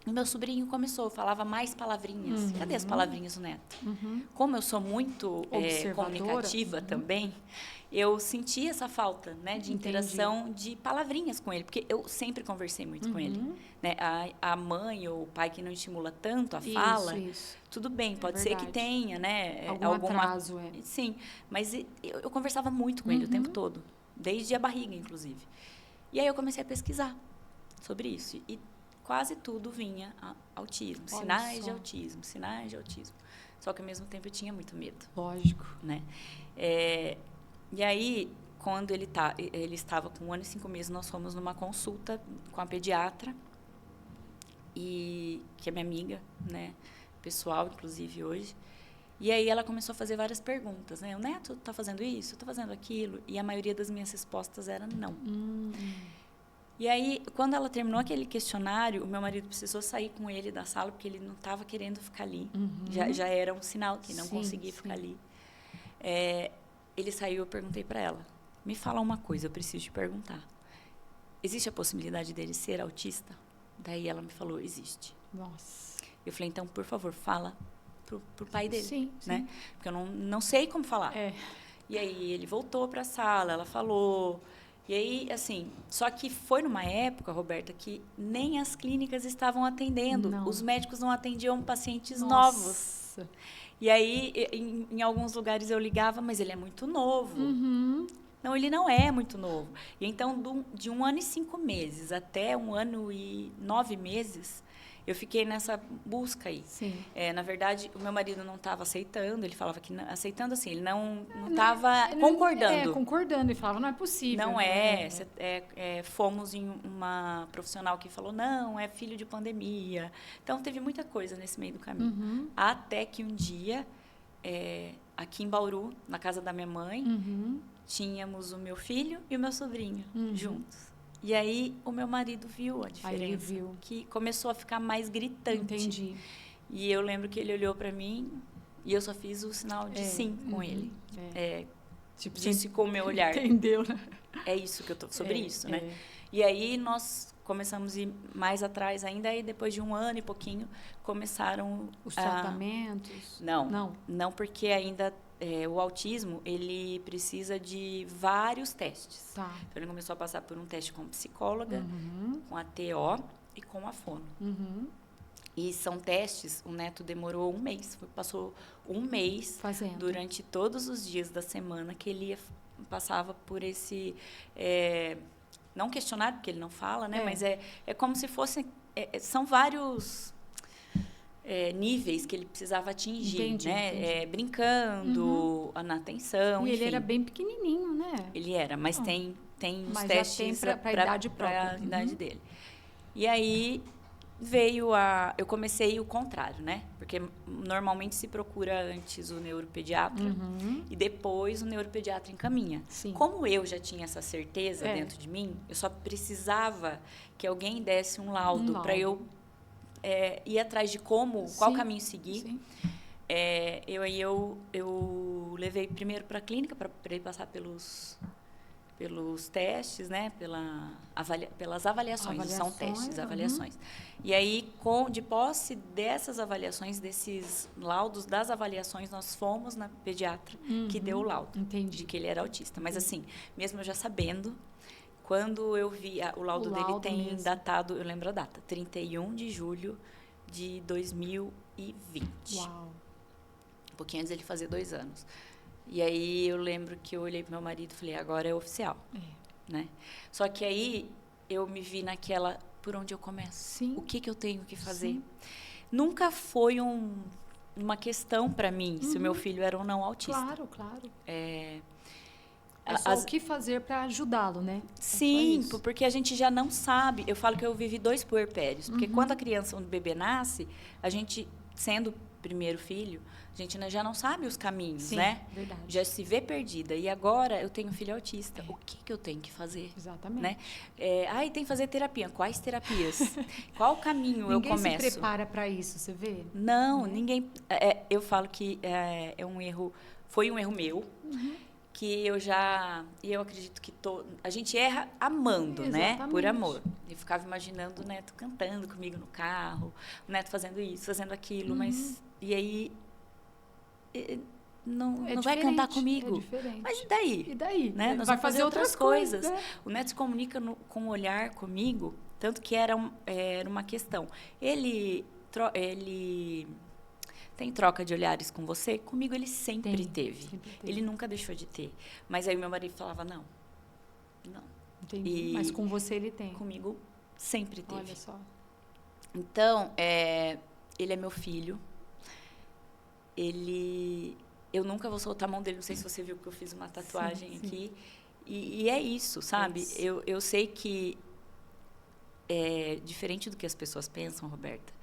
O meu sobrinho falava mais palavrinhas. Cadê as palavrinhas do Neto? Como eu sou muito comunicativa também, eu senti essa falta, né, de interação de palavrinhas com ele, porque eu sempre conversei muito com ele. Né? A mãe ou o pai que não estimula tanto a fala, tudo bem, pode ser que tenha, né? Algum atraso, Sim, mas eu conversava muito com ele o tempo todo, desde a barriga, inclusive. E aí eu comecei a pesquisar sobre isso. E quase tudo vinha autismo, sinais de autismo. Só que, ao mesmo tempo, eu tinha muito medo. Lógico. Né? E aí, quando ele estava com 1 ano e 5 meses, nós fomos numa consulta com a pediatra, que é minha amiga, né? Pessoal, inclusive, hoje. E aí ela começou a fazer várias perguntas, né? O Neto está fazendo isso, está fazendo aquilo? E a maioria das minhas respostas era não. E aí, quando ela terminou aquele questionário, o meu marido precisou sair com ele da sala, porque ele não estava querendo ficar ali. Já era um sinal que não conseguia ficar ali. Ele saiu, eu perguntei para ela, me fala uma coisa, eu preciso te perguntar. Existe a possibilidade dele ser autista? Daí ela me falou, existe. Nossa. Eu falei, então, por favor, fala pro pai dele, sim, né? sim. Porque eu não sei como falar. E aí ele voltou para a sala, ela falou. E aí, assim, só que foi numa época, Roberta, que nem as clínicas estavam atendendo. Não. Os médicos não atendiam pacientes Nossa. novos. E aí, em alguns lugares eu ligava, mas ele é muito novo. Uhum. Não, ele não é muito novo. E então, de 1 ano e 5 meses até 1 ano e 9 meses, eu fiquei nessa busca aí. Sim. Na verdade, o meu marido não estava aceitando, ele falava que... aceitando, assim, ele não estava concordando. Concordando. Ele falava, não é possível. Não fomos em uma profissional que falou, não, é filho de pandemia. Então, teve muita coisa nesse meio do caminho. Uhum. Até que um dia, aqui em Bauru, na casa da minha mãe, tínhamos o meu filho e o meu sobrinho juntos. E aí, o meu marido viu a diferença. Aí ele viu. Que começou a ficar mais gritante. Entendi. E eu lembro que ele olhou para mim e eu só fiz o sinal de sim com ele. Tipo, disse com o meu olhar. Entendeu, né? É isso que eu tô... Sobre isso, né? E aí, nós começamos a ir mais atrás ainda. E depois de 1 ano e pouquinho, começaram... Os tratamentos? Não, porque ainda... o autismo, ele precisa de vários testes. Tá. Então, ele começou a passar por um teste com psicóloga, com a TO e com a fono. E são testes, o Neto demorou 1 mês. Passou 1 mês fazendo. Durante todos os dias da semana que ele passava por esse... não questionário, porque ele não fala, né? Mas é como se fosse... são vários... níveis que ele precisava atingir, entendi, né? Entendi. Brincando, na atenção, e enfim. ele era bem pequenininho, né? Ele era, mas tem os mas testes para a idade própria. Para a idade dele. E aí eu comecei o contrário, né? Porque normalmente se procura antes o neuropediatra e depois o neuropediatra encaminha. Sim. Como eu já tinha essa certeza dentro de mim, eu só precisava que alguém desse um laudo para eu ir atrás de qual caminho seguir. Sim. Eu levei primeiro para a clínica para ele passar pelos testes, né? Pelas avaliações. São testes, avaliações. E aí, de posse dessas avaliações, desses laudos das avaliações, nós fomos na pediatra que deu o laudo. Entendi. De que ele era autista. Mas assim, mesmo eu já sabendo, quando eu vi, o laudo dele tem mesmo. Datado, eu lembro a data, 31 de julho de 2020. Uau! Um pouquinho antes dele fazer 2 anos. E aí eu lembro que eu olhei pro meu marido e falei, agora é oficial. Né? Só que aí eu me vi naquela, por onde eu começo? Sim. O que eu tenho que fazer? Sim. Nunca foi uma questão para mim, se o meu filho era ou não autista. Claro. O que fazer para ajudá-lo, né? Sim, porque a gente já não sabe. Eu falo que eu vivi 2 puerpérios. Porque quando a criança, o bebê nasce, a gente, sendo o primeiro filho, a gente já não sabe os caminhos, sim, né? Verdade. Já se vê perdida. E agora eu tenho um filho autista. O que eu tenho que fazer? Exatamente. Né? Tem que fazer terapia. Quais terapias? Qual caminho eu começo? Ninguém se prepara para isso, você vê? Não, ninguém... eu falo que foi um erro meu. Que eu acredito que a gente erra amando, exatamente. Né? Por amor. Eu ficava imaginando o Neto cantando comigo no carro, o Neto fazendo isso, fazendo aquilo, mas... E aí... Não vai cantar comigo. É diferente. Mas e daí? E daí? Né? Nós vai vamos fazer outras coisas. Né? O Neto se comunica com o olhar comigo, tanto que era uma questão. Ele tem troca de olhares com você? Comigo ele sempre teve. Ele nunca deixou de ter. Mas aí meu marido falava, não. Entendi. Mas com você ele tem? Comigo sempre teve. Olha só. Então, ele é meu filho. Eu nunca vou soltar a mão dele. Não sei se você viu que eu fiz uma tatuagem aqui. E é isso, sabe? Isso. Eu sei que, diferente do que as pessoas pensam, Roberta,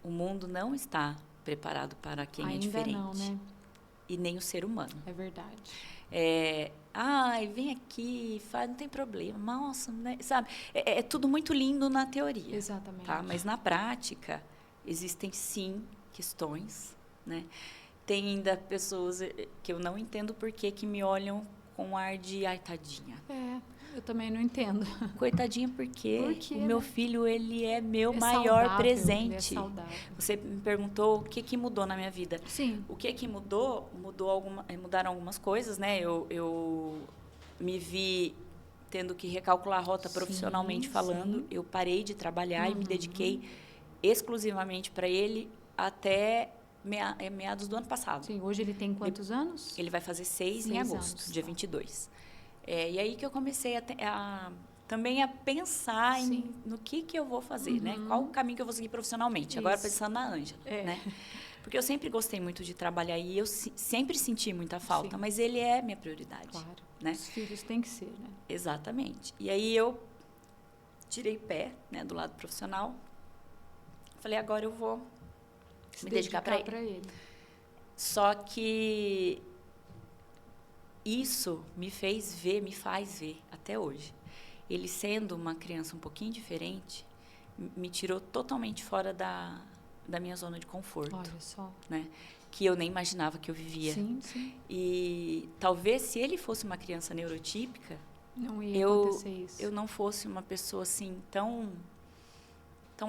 o mundo não está preparado para quem ainda é diferente. Não, né? E nem o ser humano. É verdade. Vem aqui, não tem problema. Nossa, né? Sabe? É tudo muito lindo na teoria. Exatamente. Tá? Mas na prática, existem sim questões, né? Tem ainda pessoas que eu não entendo por que me olham com ar de, ai, tadinha. Eu também não entendo. Coitadinha, porque o né? meu filho, ele é meu É maior saudável, presente. ele é saudável. Você me perguntou o que mudou na minha vida. Sim. O que mudaram algumas coisas, né? Eu me vi tendo que recalcular a rota profissionalmente falando. Eu parei de trabalhar e me dediquei exclusivamente para ele até meados do ano passado. Sim, hoje ele tem quantos anos? Ele vai fazer 6 em agosto, dia 22. E aí que eu comecei também a pensar no que eu vou fazer, né? Qual o caminho que eu vou seguir profissionalmente. Agora, pensando na Ângela, né? Porque eu sempre gostei muito de trabalhar e eu sempre senti muita falta, mas ele é minha prioridade. Claro. Né? Os filhos têm que ser, né? Exatamente. E aí eu tirei pé, né, do lado profissional. Falei, agora eu vou me dedicar para ele. Só que isso me faz ver até hoje. Ele sendo uma criança um pouquinho diferente, me tirou totalmente fora da minha zona de conforto. Olha só. Né? Que eu nem imaginava que eu vivia. Sim. E talvez se ele fosse uma criança neurotípica, não ia acontecer isso. Eu não fosse uma pessoa assim tão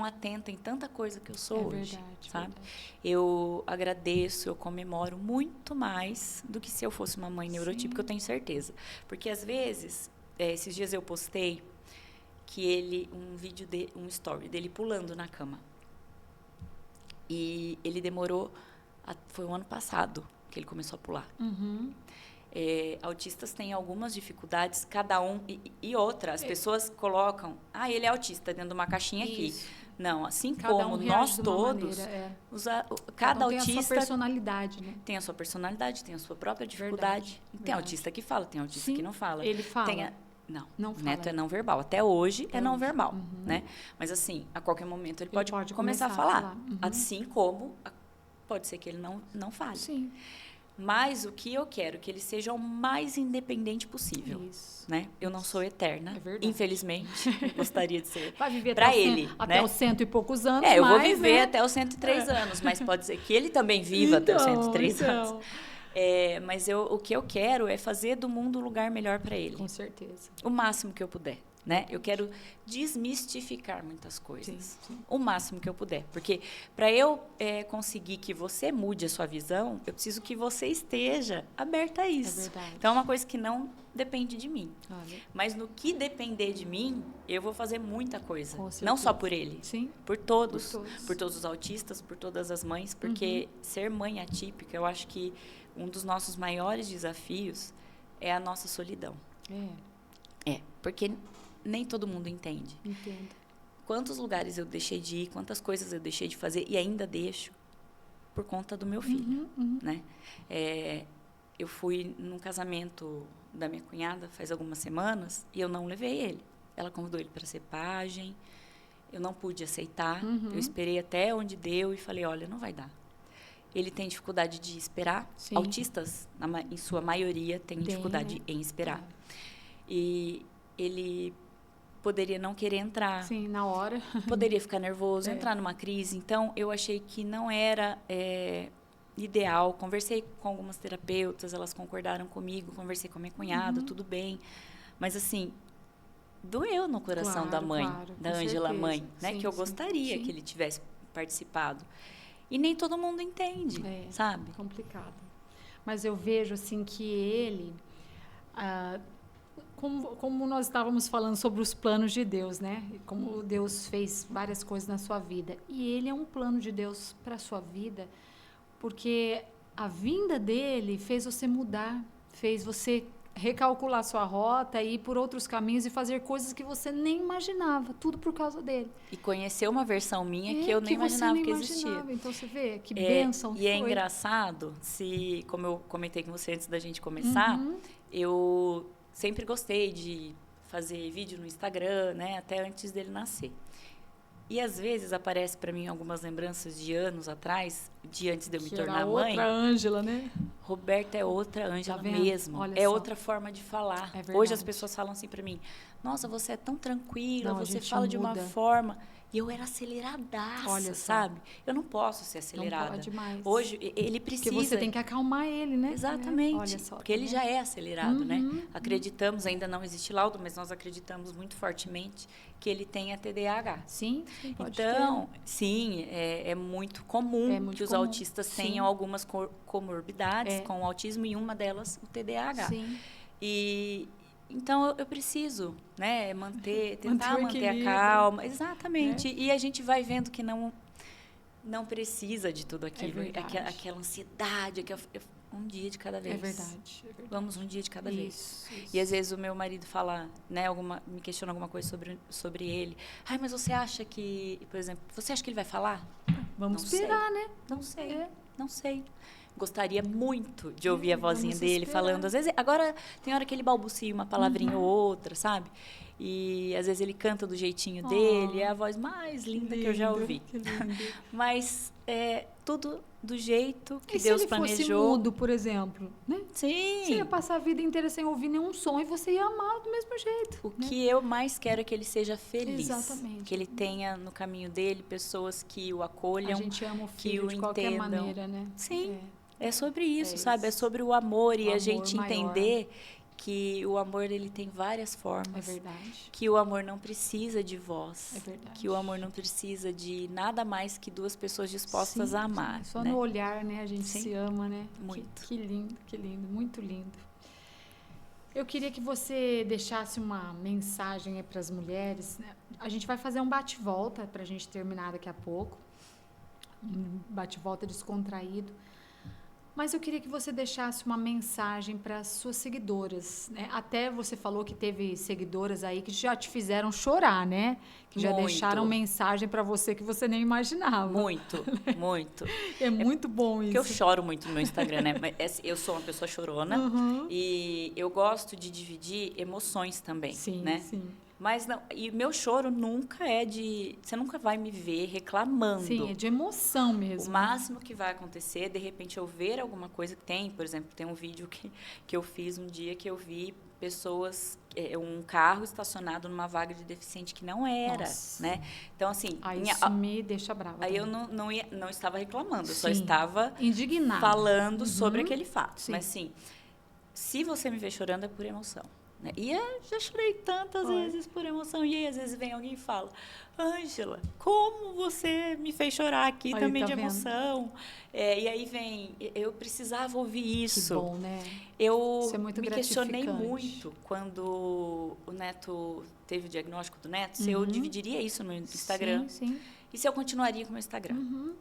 atenta em tanta coisa que eu sou hoje, sabe? Verdade. Eu agradeço, eu comemoro muito mais do que se eu fosse uma mãe neurotípica, eu tenho certeza. Porque às vezes, esses dias eu postei que um story dele pulando na cama. E ele demorou, foi o ano passado que ele começou a pular. Autistas têm algumas dificuldades, cada um, e outra, as pessoas colocam, ele é autista dentro de uma caixinha aqui. Não, assim cada como nós todos, cada autista tem a sua personalidade, né? Tem a sua personalidade, tem a sua própria dificuldade. Tem autista que fala, tem autista que não fala. Ele fala? Não fala. Neto é não verbal. Até hoje é não verbal, né? Mas assim, a qualquer momento ele pode começar a falar. Assim como pode ser que ele não fale. Sim. Mas o que eu quero é que ele seja o mais independente possível. Isso. Né? Eu não sou eterna, infelizmente. Gostaria de ser. Vai viver para ele. Até os 100 e poucos anos. Eu vou viver até os 103 anos, mas pode ser que ele também viva até os 103 anos. Mas o que eu quero é fazer do mundo um lugar melhor para ele. Com certeza. O máximo que eu puder. Né? Eu quero desmistificar muitas coisas, o máximo que eu puder, porque para eu conseguir que você mude a sua visão, eu preciso que você esteja aberta a isso. Então é uma coisa que não depende de mim, mas no que depender de mim, eu vou fazer muita coisa, não só por ele, por todos os autistas, por todas as mães, porque ser mãe atípica, eu acho que um dos nossos maiores desafios é a nossa solidão. Porque nem todo mundo entende. Entendo. Quantos lugares eu deixei de ir, quantas coisas eu deixei de fazer e ainda deixo por conta do meu filho, né? Eu fui num casamento da minha cunhada faz algumas semanas e eu não levei ele. Ela convidou ele para ser pajem, eu não pude aceitar, eu esperei até onde deu e falei, olha, não vai dar. Ele tem dificuldade de esperar, autistas, em sua maioria, têm dificuldade em esperar. E ele poderia não querer entrar. Sim, na hora. Poderia ficar nervoso, entrar numa crise. Então, eu achei que não era ideal. Conversei com algumas terapeutas, elas concordaram comigo. Conversei com a minha cunhada, tudo bem. Mas, assim, doeu no coração da mãe, da Ângela mãe, né? Que eu gostaria que ele tivesse participado. E nem todo mundo entende, sabe? É complicado. Mas eu vejo, assim, que ele... Como nós estávamos falando sobre os planos de Deus, né? Como Deus fez várias coisas na sua vida. E ele é um plano de Deus para a sua vida, porque a vinda dele fez você mudar, fez você recalcular sua rota, ir por outros caminhos e fazer coisas que você nem imaginava, tudo por causa dele. E conhecer uma versão minha que eu nem imaginava que existia. Então, você vê que bênção foi. E é engraçado, como eu comentei com você antes da gente começar, eu sempre gostei de fazer vídeo no Instagram, né, até antes dele nascer. E às vezes aparece para mim algumas lembranças de anos atrás, de antes de eu me tornar mãe. Outra Ângela, né? Roberta é outra Ângela mesmo. É outra forma de falar. Hoje as pessoas falam assim para mim: "Nossa, você é tão tranquila, você fala de uma forma". E eu era aceleradaça, Olha só. sabe? Eu não posso ser acelerada. Não pode mais. Hoje, ele precisa... Porque você tem que acalmar ele, né? Exatamente. Olha só, porque tá ele vendo? já é acelerado, né? Acreditamos, ainda não existe laudo, mas nós acreditamos muito fortemente que ele tenha TDAH. Sim, pode Então, sim, é muito comum É muito que os comum, autistas sim. tenham algumas comorbidades com o autismo e uma delas o ter. TDAH. Sim. E então eu preciso, né, tentar o manter a equilíbrio. calma, exatamente. E a gente vai vendo que não precisa de tudo aquilo, verdade. aquela ansiedade, um dia de cada vez. É verdade. Vamos um dia de cada vez. Isso. E às vezes o meu marido fala, né, me questiona alguma coisa sobre ele. Ai, mas você acha que, por exemplo, você acha que ele vai falar? Vamos Não esperar, sei. né? Não sei. É. Não sei. Gostaria muito de ouvir a vozinha dele esperar. falando. Às vezes, agora tem hora que ele balbucia uma palavrinha ou outra, sabe? E às vezes ele canta do jeitinho dele, é a voz mais linda que eu já ouvi. Que lindo. Mas é tudo do jeito que E Deus se ele planejou. fosse mudo, por exemplo, né? Sim. Você ia passar a vida inteira sem ouvir nenhum som e você ia amar do mesmo jeito. O que eu mais quero é que ele seja feliz. Exatamente. Que ele tenha no caminho dele pessoas que o acolham, A gente ama o que filho o de qualquer entendam. maneira, né? Sim. É sobre isso, É sabe? É isso. sobre o amor e O a amor gente maior. entender que o amor ele tem várias formas. É verdade. Que o amor não precisa de voz. É verdade. Que o amor não precisa de nada mais que duas pessoas dispostas Sim, a amar. sim. Só né? no olhar, né? A gente Sim. se ama, né? Muito. Que lindo, muito lindo. Eu queria que você deixasse uma mensagem para as mulheres. Né? A gente vai fazer um bate-volta para a gente terminar daqui a pouco. Um bate-volta descontraído. Mas eu queria que você deixasse uma mensagem para as suas seguidoras, né? Até você falou que teve seguidoras aí que já te fizeram chorar, né? Que já Muito. deixaram mensagem para você que você nem imaginava. Muito, muito. É muito bom isso. Porque eu choro muito no meu Instagram, né? Mas eu sou uma pessoa chorona e eu gosto de dividir emoções também, Sim, né? sim. Mas não, e meu choro nunca é de... Você nunca vai me ver reclamando. Sim, é de emoção mesmo. O máximo que vai acontecer, de repente, eu ver alguma coisa que tem. Por exemplo, tem um vídeo que eu fiz um dia que eu vi pessoas... um carro estacionado numa vaga de deficiente que não era, Nossa. né? Então, assim... Aí isso me deixa brava. Aí eu também. não estava reclamando, eu só Sim. estava... Indignada. Falando sobre aquele fato. Sim. Mas, assim, se você me vê chorando, é por emoção. Né? E eu já chorei tantas vezes por emoção. E aí, às vezes, vem alguém e fala, Ângela, como você me fez chorar aqui Aí, também tá de vendo? emoção? E aí vem, eu precisava ouvir isso. Que bom, né? Eu Isso é muito me questionei gratificante. muito quando o Neto teve o diagnóstico do Neto, se eu dividiria isso no Instagram. Sim. E se eu continuaria com o meu Instagram.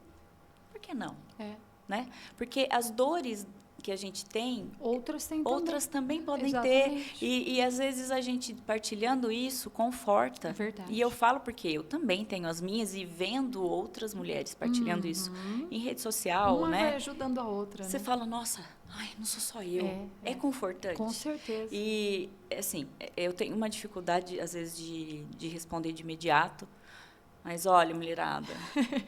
Por que não? Né? Porque as dores que a gente tem, Outras têm também podem Exatamente. ter. E às vezes a gente partilhando isso conforta. É verdade. E eu falo porque eu também tenho as minhas e vendo outras mulheres partilhando isso em rede social, Uma né? vai ajudando a outra. Você né? fala, nossa, não sou só eu. É confortante. Com certeza. E, assim, eu tenho uma dificuldade, às vezes, de responder de imediato. Mas, olha, mulherada,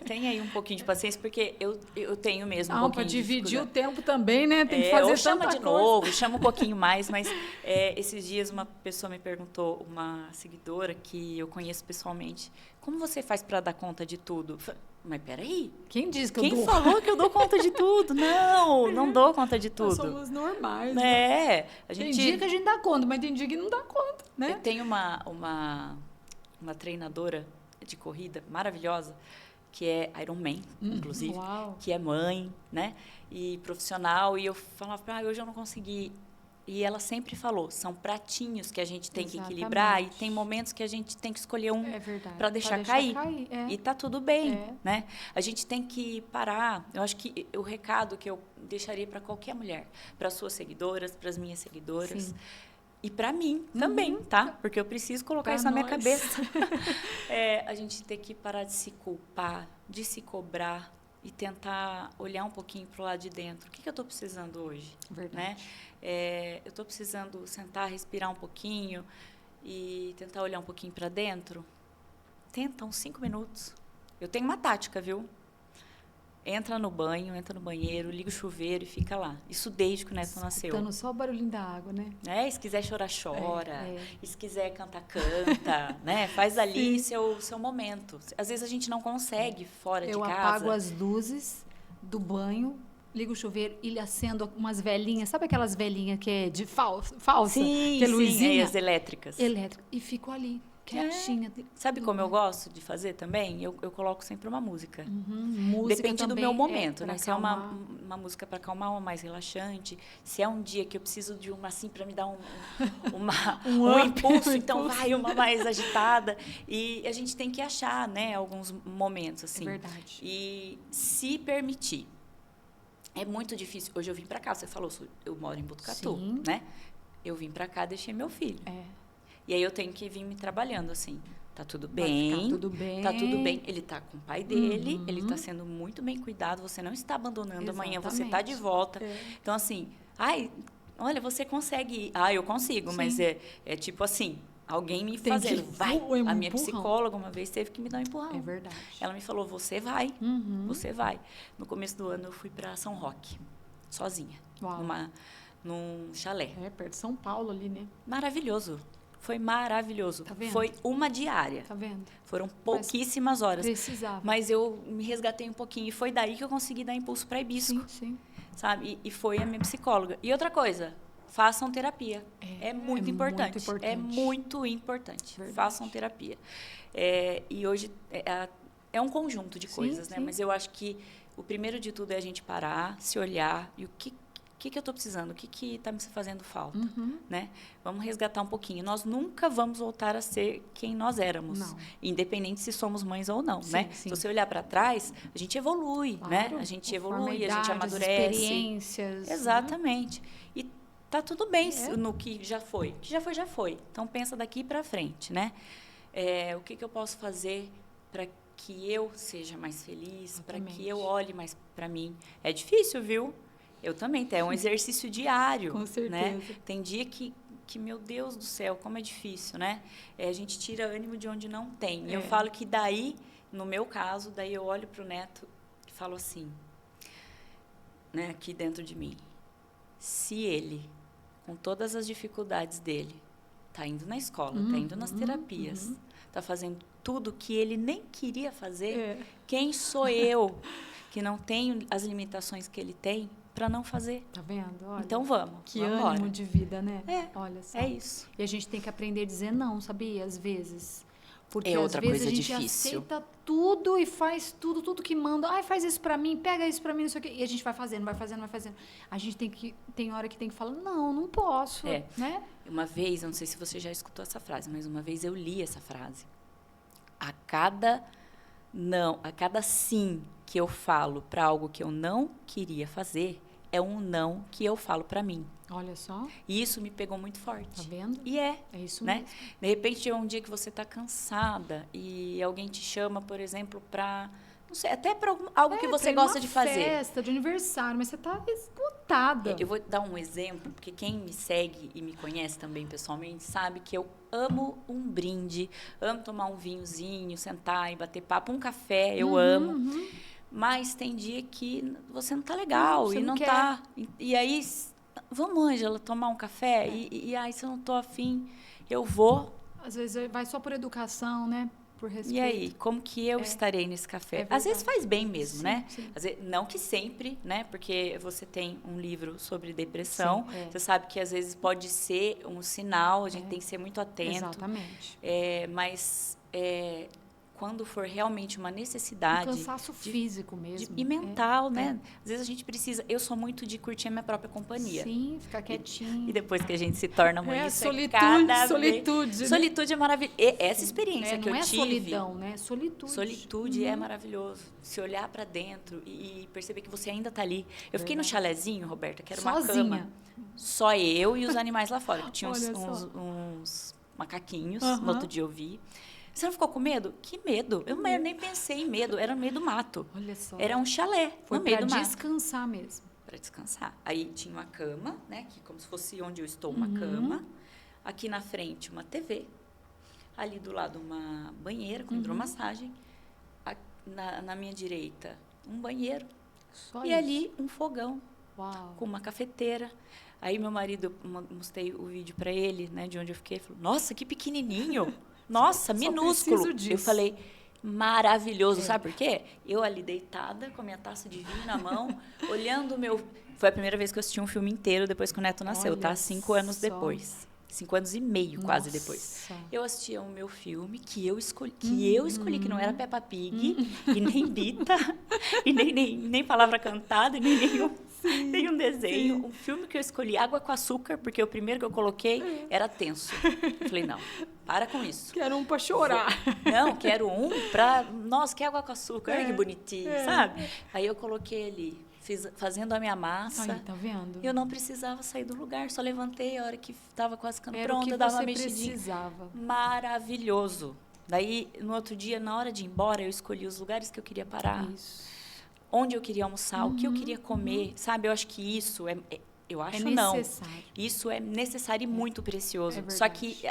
tem aí um pouquinho de paciência, porque eu tenho mesmo um pouquinho para de dividir o dificuldade. tempo também, né? Tem que fazer ou chama tanta de coisa. novo, chama um pouquinho mais. Mas, esses dias, uma pessoa me perguntou, uma seguidora que eu conheço pessoalmente, como você faz para dar conta de tudo? Mas, peraí. Quem disse que Quem eu dou? falou que eu dou conta de tudo? Não dou conta de tudo. Nós somos normais. Né? A gente... Tem dia que a gente dá conta, mas tem dia que não dá conta, né? Eu tenho uma treinadora de corrida maravilhosa, que é Ironman, inclusive, Uau. que é mãe, né? E profissional, e eu falava, hoje eu não consegui. E ela sempre falou, são pratinhos que a gente tem que equilibrar e tem momentos que a gente tem que escolher um para deixar cair. E tá tudo bem, né? A gente tem que parar. Eu acho que o recado que eu deixaria para qualquer mulher, para suas seguidoras, para as minhas seguidoras, Sim. e para mim também, tá? Porque eu preciso colocar Pra isso na minha nós. cabeça. A gente tem que parar de se culpar, de se cobrar e tentar olhar um pouquinho para o lado de dentro. O que eu estou precisando hoje? Verdade. Né? Eu estou precisando sentar, respirar um pouquinho e tentar olhar um pouquinho para dentro. Tenta uns 5 minutos. Eu tenho uma tática, viu? entra no banheiro, liga o chuveiro e fica lá. Isso desde que o Neto nasceu. Escutando só o barulhinho da água, né? Se quiser chorar, chora. E se quiser cantar, canta. Né? Faz ali seu momento. Às vezes a gente não consegue fora de casa. Eu apago as luzes do banho, ligo o chuveiro e acendo umas velhinhas. Sabe aquelas velhinhas que é de falsa? Sim, que é luzinha? As elétricas. E fico ali, quietinha. Sabe como eu gosto de fazer também? Eu coloco sempre uma música. Música Depende do meu momento, né? Se é acalmar. uma música para acalmar, uma mais relaxante. Se é um dia que eu preciso de uma assim para me dar um impulso, então vai uma mais agitada. E a gente tem que achar, né, alguns momentos assim. É verdade. E se permitir. É muito difícil. Hoje eu vim para cá, você falou, eu moro em Botucatu, né? Eu vim para cá, deixei meu filho. E aí eu tenho que vir me trabalhando assim. Tá tudo bem. Vai ficar tudo bem. Tá tudo bem. Ele tá com o pai dele, ele tá sendo muito bem cuidado, você não está abandonando. Amanhã você tá de volta. Então, assim, olha, você consegue ir. Eu consigo, mas é tipo assim, alguém me fazendo. Vai. A minha psicóloga uma vez teve que me dar um empurrão. É verdade. Ela me falou, você vai. Você vai. No começo do ano eu fui para São Roque, sozinha. Uau. Num chalé. Perto de São Paulo ali, né? Maravilhoso. Foi maravilhoso. Tá vendo? Foi uma diária. Tá vendo? Foram pouquíssimas horas. Precisava. Mas eu me resgatei um pouquinho. E foi daí que eu consegui dar impulso para Hibisco. Sim. Sabe? E foi a minha psicóloga. E outra coisa, façam terapia. É muito importante. É muito importante. Verdade. Façam terapia. E hoje é um conjunto de coisas, né? Mas eu acho que o primeiro de tudo é a gente parar, se olhar e o que eu estou precisando, o que está me fazendo falta, né? Vamos resgatar um pouquinho. Nós nunca vamos voltar a ser quem nós éramos, independente se somos mães ou não, né? Se você olhar para trás, a gente evolui, né? A gente evolui, a gente amadurece. Experiências. Exatamente. Né? E tá tudo bem no que já foi. O que já foi, já foi. Então, pensa daqui para frente, né? O que eu posso fazer para que eu seja mais feliz, para que eu olhe mais para mim. É difícil, viu? Eu também, é um exercício diário. Com certeza. Né? Tem dia que, meu Deus do céu, como é difícil, né? A gente tira ânimo de onde não tem. E eu falo que daí, no meu caso, daí eu olho para o Neto e falo assim, né, aqui dentro de mim, se ele, com todas as dificuldades dele, tá indo na escola, tá indo nas terapias, tá fazendo tudo que ele nem queria fazer, quem sou eu que não tenho as limitações que ele tem para não fazer? Tá vendo? Olha, então vamos. Que ânimo de vida, né? Olha só. Isso. E a gente tem que aprender a dizer não, sabia? Às vezes. Porque outra às vezes coisa a gente difícil. aceita tudo e faz tudo que manda. Faz isso para mim, pega isso para mim, não sei o quê. E a gente vai fazendo. A gente tem hora que tem que falar, não posso, né? Uma vez, eu não sei se você já escutou essa frase, mas uma vez eu li essa frase. A cada sim que eu falo para algo que eu não queria fazer, é um não que eu falo para mim. Olha só. E isso me pegou muito forte. Tá vendo? E é isso né? mesmo. De repente, é um dia que você está cansada e alguém te chama, por exemplo, para... Não sei, até para algo que você gosta de fazer. Festa de aniversário, mas você está esgotada. Eu vou dar um exemplo, porque quem me segue e me conhece também pessoalmente sabe que eu amo um brinde, amo tomar um vinhozinho, sentar e bater papo, um café, eu amo. Mas tem dia que você não tá legal você e não quer. Tá. E aí, vamos, Ângela, tomar um café? E aí, se eu não tô afim, eu vou. Às vezes vai só por educação, né? Por respeito. E aí, como que eu estarei nesse café? Às vezes faz bem mesmo, né? Sim. Às vezes, não que sempre, né? Porque você tem um livro sobre depressão. Você sabe que às vezes pode ser um sinal, a gente tem que ser muito atento. Exatamente. Mas quando for realmente uma necessidade... Um cansaço físico mesmo. E mental, né? Às vezes a gente precisa... Eu sou muito de curtir a minha própria companhia. Sim, ficar quietinho. E depois que a gente se torna mãe, solitude. Né? Solitude é maravilhoso. Essa experiência que eu tive... Não é solidão, né? Solitude. Solitude é maravilhoso. Se olhar para dentro e perceber que você ainda tá ali. Eu fiquei no chalézinho, Roberta, que era uma cama. Só eu e os animais lá fora. Tinha uns macaquinhos. No outro dia eu vi. Você não ficou com medo? Que medo? Eu nem pensei em medo. Era no meio do mato. Olha só. Era um chalé no meio do mato. Para descansar mesmo. Para descansar. Aí tinha uma cama, né? Que como se fosse onde eu estou, uma cama. Aqui na frente, uma TV. Ali do lado, uma banheira com hidromassagem. Na minha direita, um banheiro. Só E isso. ali, um fogão, Uau. com uma cafeteira. Aí, meu marido, eu mostrei o vídeo para ele, né, de onde eu fiquei. Ele falou, nossa, que pequenininho. Nossa, Só minúsculo. preciso disso. Eu falei, maravilhoso. Sabe por quê? Eu ali deitada, com a minha taça de vinho na mão, olhando o meu... Foi a primeira vez que eu assisti um filme inteiro depois que o Neto nasceu, Olha tá? 5 anos só. depois. 5 anos e meio, quase Nossa. depois. Eu assistia o meu filme, que eu escolhi, que não era Peppa Pig, e nem Bita, e nem palavra cantada, e nenhum desenho. Sim. Um filme que eu escolhi, Água com Açúcar, porque o primeiro que eu coloquei era tenso. Eu falei, não, para com isso. Quero um pra chorar. Não, quero um pra... Nossa, que água com açúcar, olha que bonitinho, sabe? Aí eu coloquei ali, fazendo a minha massa. Aí, tá vendo? Eu não precisava sair do lugar, só levantei a hora que estava quase ficando Era pronta, o que dava uma você mexidinha. precisava. Maravilhoso. Daí, no outro dia, na hora de ir embora, eu escolhi os lugares que eu queria parar, Isso. onde eu queria almoçar, o que eu queria comer, sabe? Eu acho que isso eu acho não. Necessário. Isso é necessário e muito precioso. É Só que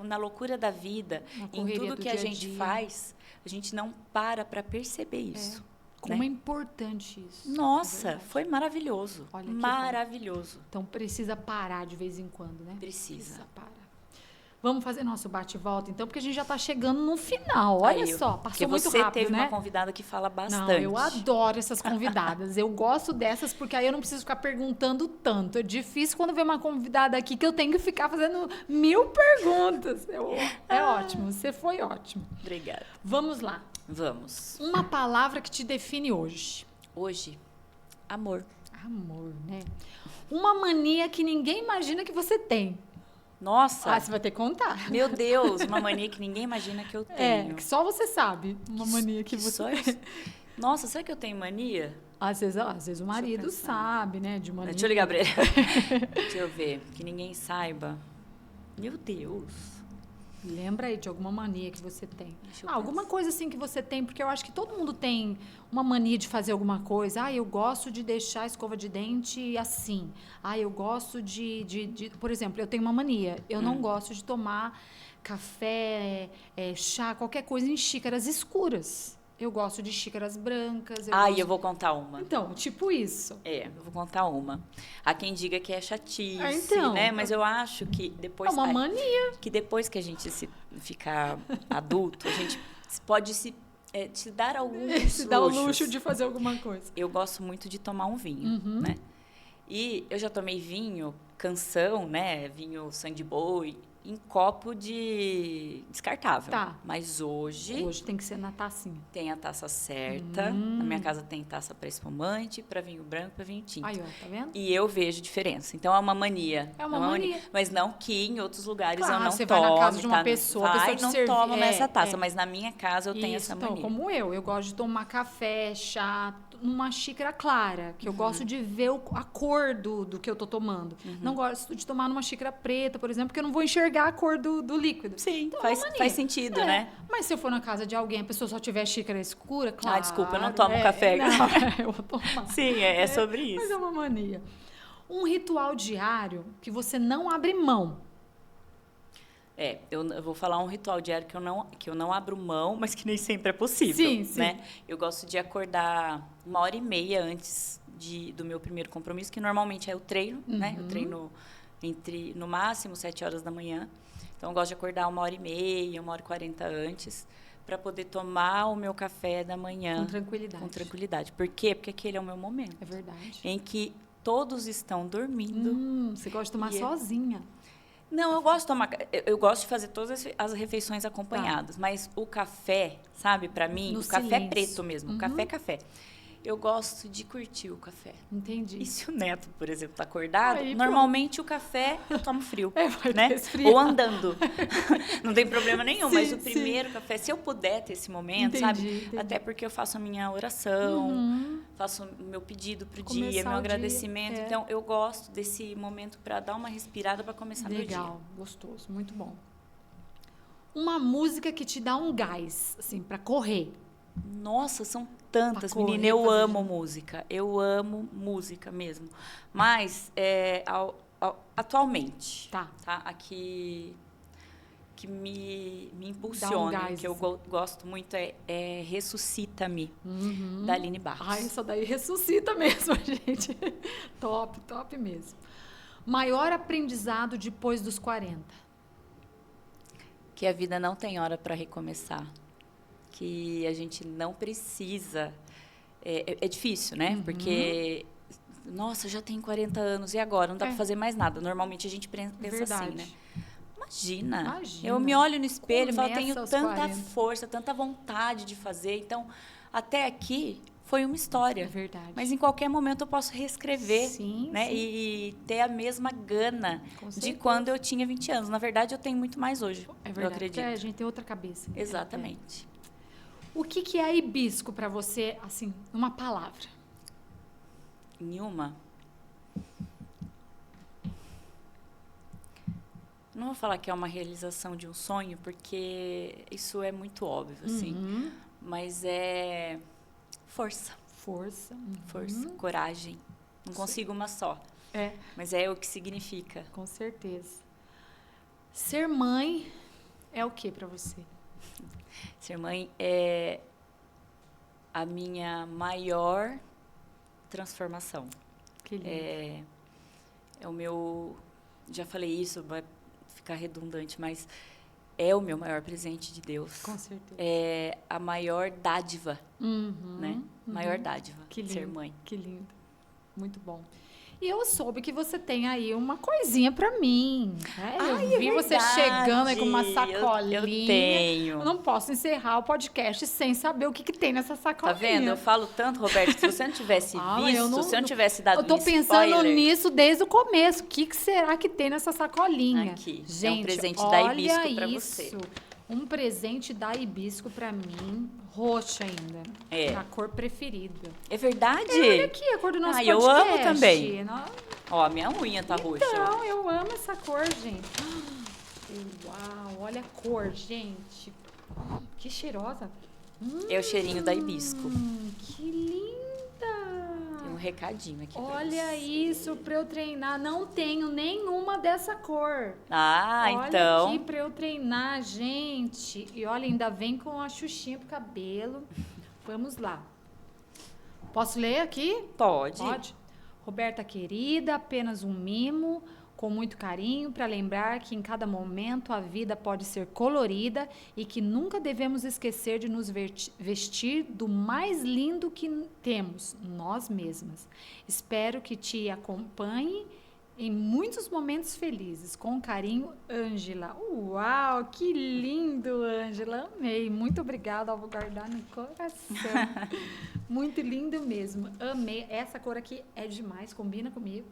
na loucura da vida, Na em correria tudo do que a dia a gente dia. faz, a gente não para perceber isso. Como né? é importante isso. Nossa, É verdade. foi maravilhoso. Olha que maravilhoso. Então precisa parar de vez em quando, né? Precisa. parar. Vamos fazer nosso bate-volta, então, porque a gente já está chegando no final. Olha só, passou muito você rápido, teve né? uma convidada que fala bastante. Não, eu adoro essas convidadas. Eu gosto dessas porque aí eu não preciso ficar perguntando tanto. É difícil quando vem uma convidada aqui que eu tenho que ficar fazendo 1000 perguntas. É ótimo, você foi ótimo. Obrigada. Vamos lá. Vamos. Uma palavra que te define hoje. Hoje, amor. Amor, né? Uma mania que ninguém imagina que você tem. Nossa, Você vai ter que contar. meu Deus, uma mania que ninguém imagina que eu tenho. Que só você sabe. Uma mania que você só isso? Nossa, será que eu tenho mania? Às vezes o marido pensar. sabe, né? De mania. Deixa eu ligar pra ele. Deixa eu ver, que ninguém saiba. Meu Deus. Lembra aí de alguma mania que você tem. Deixa eu Alguma pensar. coisa assim que você tem, porque eu acho que todo mundo tem uma mania de fazer alguma coisa. Eu gosto de deixar a escova de dente assim. Eu gosto de... Por exemplo, eu tenho uma mania. Eu não gosto de tomar café, chá, qualquer coisa em xícaras escuras. Eu gosto de xícaras brancas. Eu vou contar uma. Então, tipo isso. Eu vou contar uma. Há quem diga que é chatice, Então. né? Mas eu acho que depois... É uma mania. Que depois que a gente ficar adulto, a gente pode se dar alguns Se dá o luxos. luxo de fazer alguma coisa. Eu gosto muito de tomar um vinho, né? E eu já tomei vinho, canção, né? Vinho sangue de boi, em copo de descartável. Tá. Mas hoje Tem que ser na tacinha. tem a taça certa. Na minha casa tem taça para espumante, para vinho branco, para vinho tinto. Aí, ó, tá vendo? E eu vejo diferença. Então, é uma mania. É uma mania. Mas não que em outros lugares Claro, eu não você tome. vai na casa de uma tá? pessoa, a pessoa te não serve. tomo nessa taça. Mas na minha casa eu tenho Isso, essa então, mania. como eu gosto de tomar café, chá, numa xícara clara, que eu gosto de ver a cor do que eu tô tomando. Não gosto de tomar numa xícara preta, por exemplo, porque eu não vou enxergar a cor do líquido. Sim, Então, é uma mania. faz sentido, né? Mas se eu for na casa de alguém, a pessoa só tiver xícara escura, claro. Desculpa, eu não tomo café. Não, eu vou tomar. Sim, é sobre isso. Mas é uma mania. Um ritual diário que você não abre mão. Eu vou falar um ritual diário que eu não abro mão, mas que nem sempre é possível. Sim, sim. Né? Eu gosto de acordar 1h30 antes do meu primeiro compromisso, que normalmente é o treino, né? Eu treino no máximo 7 horas da manhã. Então, eu gosto de acordar 1h30, 1h40 antes, para poder tomar o meu café da manhã. Com tranquilidade. Com tranquilidade. Por quê? Porque aquele é o meu momento. É verdade. Em que todos estão dormindo. Você gosta de tomar E sozinha. Não, eu gosto de tomar. Eu gosto de fazer todas as refeições acompanhadas, mas o café, sabe, para mim, No o café silêncio. preto mesmo, café. Eu gosto de curtir o café. Entendi. E se o Neto, por exemplo, tá acordado, Aí, normalmente o café eu tomo frio, vai né? resfriar. Ou andando. Não tem problema nenhum, Sim, mas o sim. primeiro café, se eu puder ter esse momento, Entendi. Até porque eu faço a minha oração, faço o meu pedido pro dia, Começar meu o dia, agradecimento. Então, eu gosto desse momento para dar uma respirada para começar meu dia. Legal, gostoso, muito bom. Uma música que te dá um gás, assim, pra correr. Nossa, são tantas, Pra correr, menina. Eu fazer amo música. Eu amo música mesmo. Mas, atualmente, Tá. a que que me impulsiona, que eu gosto muito, é Ressuscita-me, da Aline Barros. Ai, isso daí ressuscita mesmo, gente. Top, top mesmo. Maior aprendizado depois dos 40? Que a vida não tem hora para recomeçar. Que a gente não precisa. É difícil, né? Porque, nossa, já tenho 40 anos, e agora? Não dá para fazer mais nada. Normalmente a gente pensa assim, né? Imagina. Eu me olho no espelho e falo, tenho tanta força, tanta vontade de fazer. Então, até aqui foi uma história. É verdade. Mas em qualquer momento eu posso reescrever, sim, né? Sim. E ter a mesma gana de quando eu tinha 20 anos. Na verdade, eu tenho muito mais hoje, é verdade, eu acredito. A gente tem outra cabeça. Exatamente. O que é hibisco para você, assim, numa palavra? Em uma? Não vou falar que é uma realização de um sonho, porque isso é muito óbvio, assim. Mas é força. Força. Força, coragem. Não consigo uma só. Mas é o que significa. Com certeza. Ser mãe é o que para você? Ser mãe é a minha maior transformação. Que lindo. É o meu... Já falei isso, vai ficar redundante, mas é o meu maior presente de Deus. Com certeza. É a maior dádiva, né? Maior dádiva, que lindo, ser mãe. Que lindo. Muito bom. E eu soube que você tem aí uma coisinha pra mim. Eu vi você chegando aí com uma sacolinha. Eu tenho. Eu não posso encerrar o podcast sem saber o que tem nessa sacolinha. Tá vendo? Eu falo tanto, Roberto, que se você não tivesse visto, se eu não tivesse dado Eu tô pensando nisso desde o começo. O que será que tem nessa sacolinha? Aqui, gente, é um presente da Hibisco pra você. Um presente da Hibisco pra mim, roxa ainda. A cor preferida. É verdade? Olha aqui a cor do nosso podcast. Eu amo também. Ó, minha unha tá roxa. Então, eu amo essa cor, gente. Uau, olha a cor, gente. Que cheirosa. É o cheirinho da Hibisco. Que linda. Tem um recadinho aqui. Olha isso, pra eu treinar. Não tenho nenhuma dessa cor. Então. Olha aqui pra eu treinar, gente. E olha, ainda vem com a xuxinha pro cabelo. Vamos lá. Posso ler aqui? Pode. Roberta querida, apenas um mimo, com muito carinho, para lembrar que em cada momento a vida pode ser colorida e que nunca devemos esquecer de nos vestir do mais lindo que temos, nós mesmas. Espero que te acompanhe em muitos momentos felizes. Com carinho, Ângela. Uau, que lindo, Ângela. Amei. Muito obrigada. Eu vou guardar no coração. Muito lindo mesmo. Amei. Essa cor aqui é demais. Combina comigo.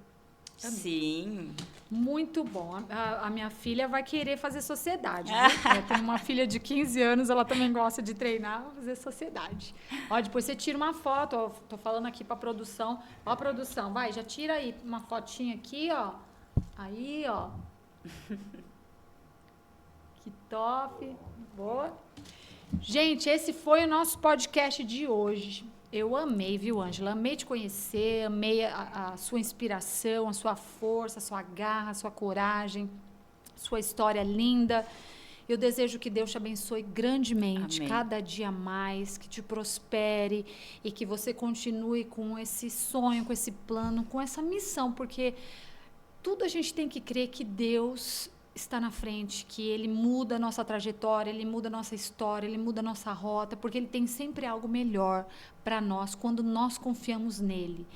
Amei. Sim. Muito bom. A minha filha vai querer fazer sociedade. Eu tenho uma filha de 15 anos, ela também gosta de treinar, fazer sociedade. Ó, depois você tira uma foto, ó, tô falando aqui pra produção. Ó, produção, vai, já tira aí uma fotinha aqui, ó. Aí, ó. Que top. Boa. Gente, esse foi o nosso podcast de hoje. Eu amei, viu, Ângela? Amei te conhecer, amei a sua inspiração, a sua força, a sua garra, a sua coragem, sua história linda. Eu desejo que Deus te abençoe grandemente, Amém. Cada dia mais, que te prospere e que você continue com esse sonho, com esse plano, com essa missão, porque tudo a gente tem que crer que Deus está na frente, que Ele muda a nossa trajetória, Ele muda a nossa história, Ele muda a nossa rota, porque Ele tem sempre algo melhor para nós quando nós confiamos nele.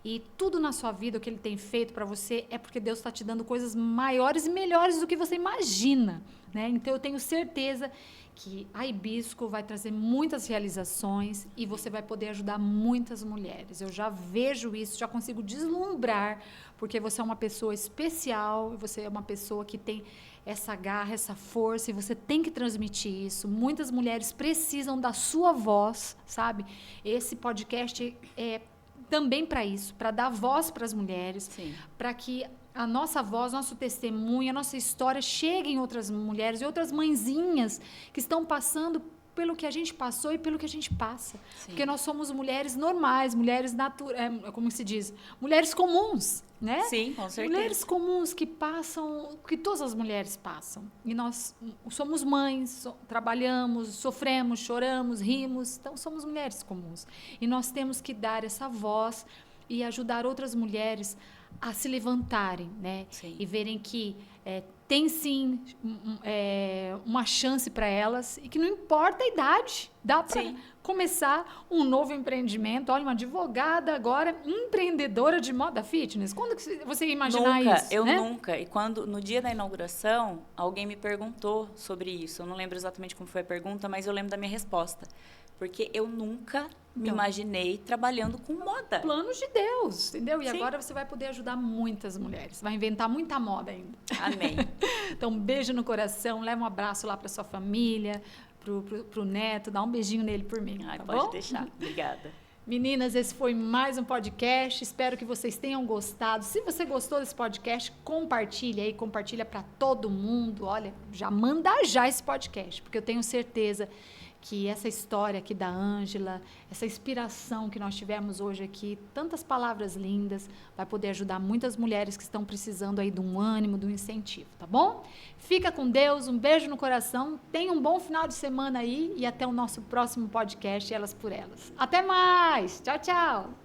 E tudo na sua vida, o que Ele tem feito para você, é porque Deus está te dando coisas maiores e melhores do que você imagina, né? Então, eu tenho certeza que a Hibisco vai trazer muitas realizações e você vai poder ajudar muitas mulheres. Eu já vejo isso, já consigo deslumbrar, porque você é uma pessoa especial, você é uma pessoa que tem essa garra, essa força, e você tem que transmitir isso. Muitas mulheres precisam da sua voz, sabe? Esse podcast é também para isso, para dar voz para as mulheres, para que a nossa voz, nosso testemunho, a nossa história chegue em outras mulheres e outras mãezinhas que estão passando pelo que a gente passou e pelo que a gente passa. Sim. Porque nós somos mulheres normais, mulheres como se diz? Mulheres comuns, né? Sim, com certeza. Mulheres comuns que passam, que todas as mulheres passam. E nós somos mães, trabalhamos, sofremos, choramos, rimos. Então, somos mulheres comuns. E nós temos que dar essa voz e ajudar outras mulheres a se levantarem, né? Sim. E verem que tem sim uma chance para elas e que não importa a idade, dá para começar um novo empreendimento. Olha, uma advogada agora empreendedora de moda fitness. Quando que você ia imaginar isso? Eu nunca. E quando no dia da inauguração alguém me perguntou sobre isso, eu não lembro exatamente como foi a pergunta, mas eu lembro da minha resposta. Porque eu nunca me imaginei trabalhando com moda. Planos de Deus, entendeu? E Sim. agora você vai poder ajudar muitas mulheres. Vai inventar muita moda ainda. Amém. Então, um beijo no coração. Leva um abraço lá para sua família, pro neto. Dá um beijinho nele por mim, tá pode bom? deixar. Obrigada. Meninas, esse foi mais um podcast. Espero que vocês tenham gostado. Se você gostou desse podcast, compartilha aí. Compartilha para todo mundo. Olha, já manda já esse podcast, porque eu tenho certeza que essa história aqui da Ângela, essa inspiração que nós tivemos hoje aqui, tantas palavras lindas, vai poder ajudar muitas mulheres que estão precisando aí de um ânimo, de um incentivo, tá bom? Fica com Deus, um beijo no coração, tenha um bom final de semana aí e até o nosso próximo podcast, Elas por Elas. Até mais! Tchau, tchau!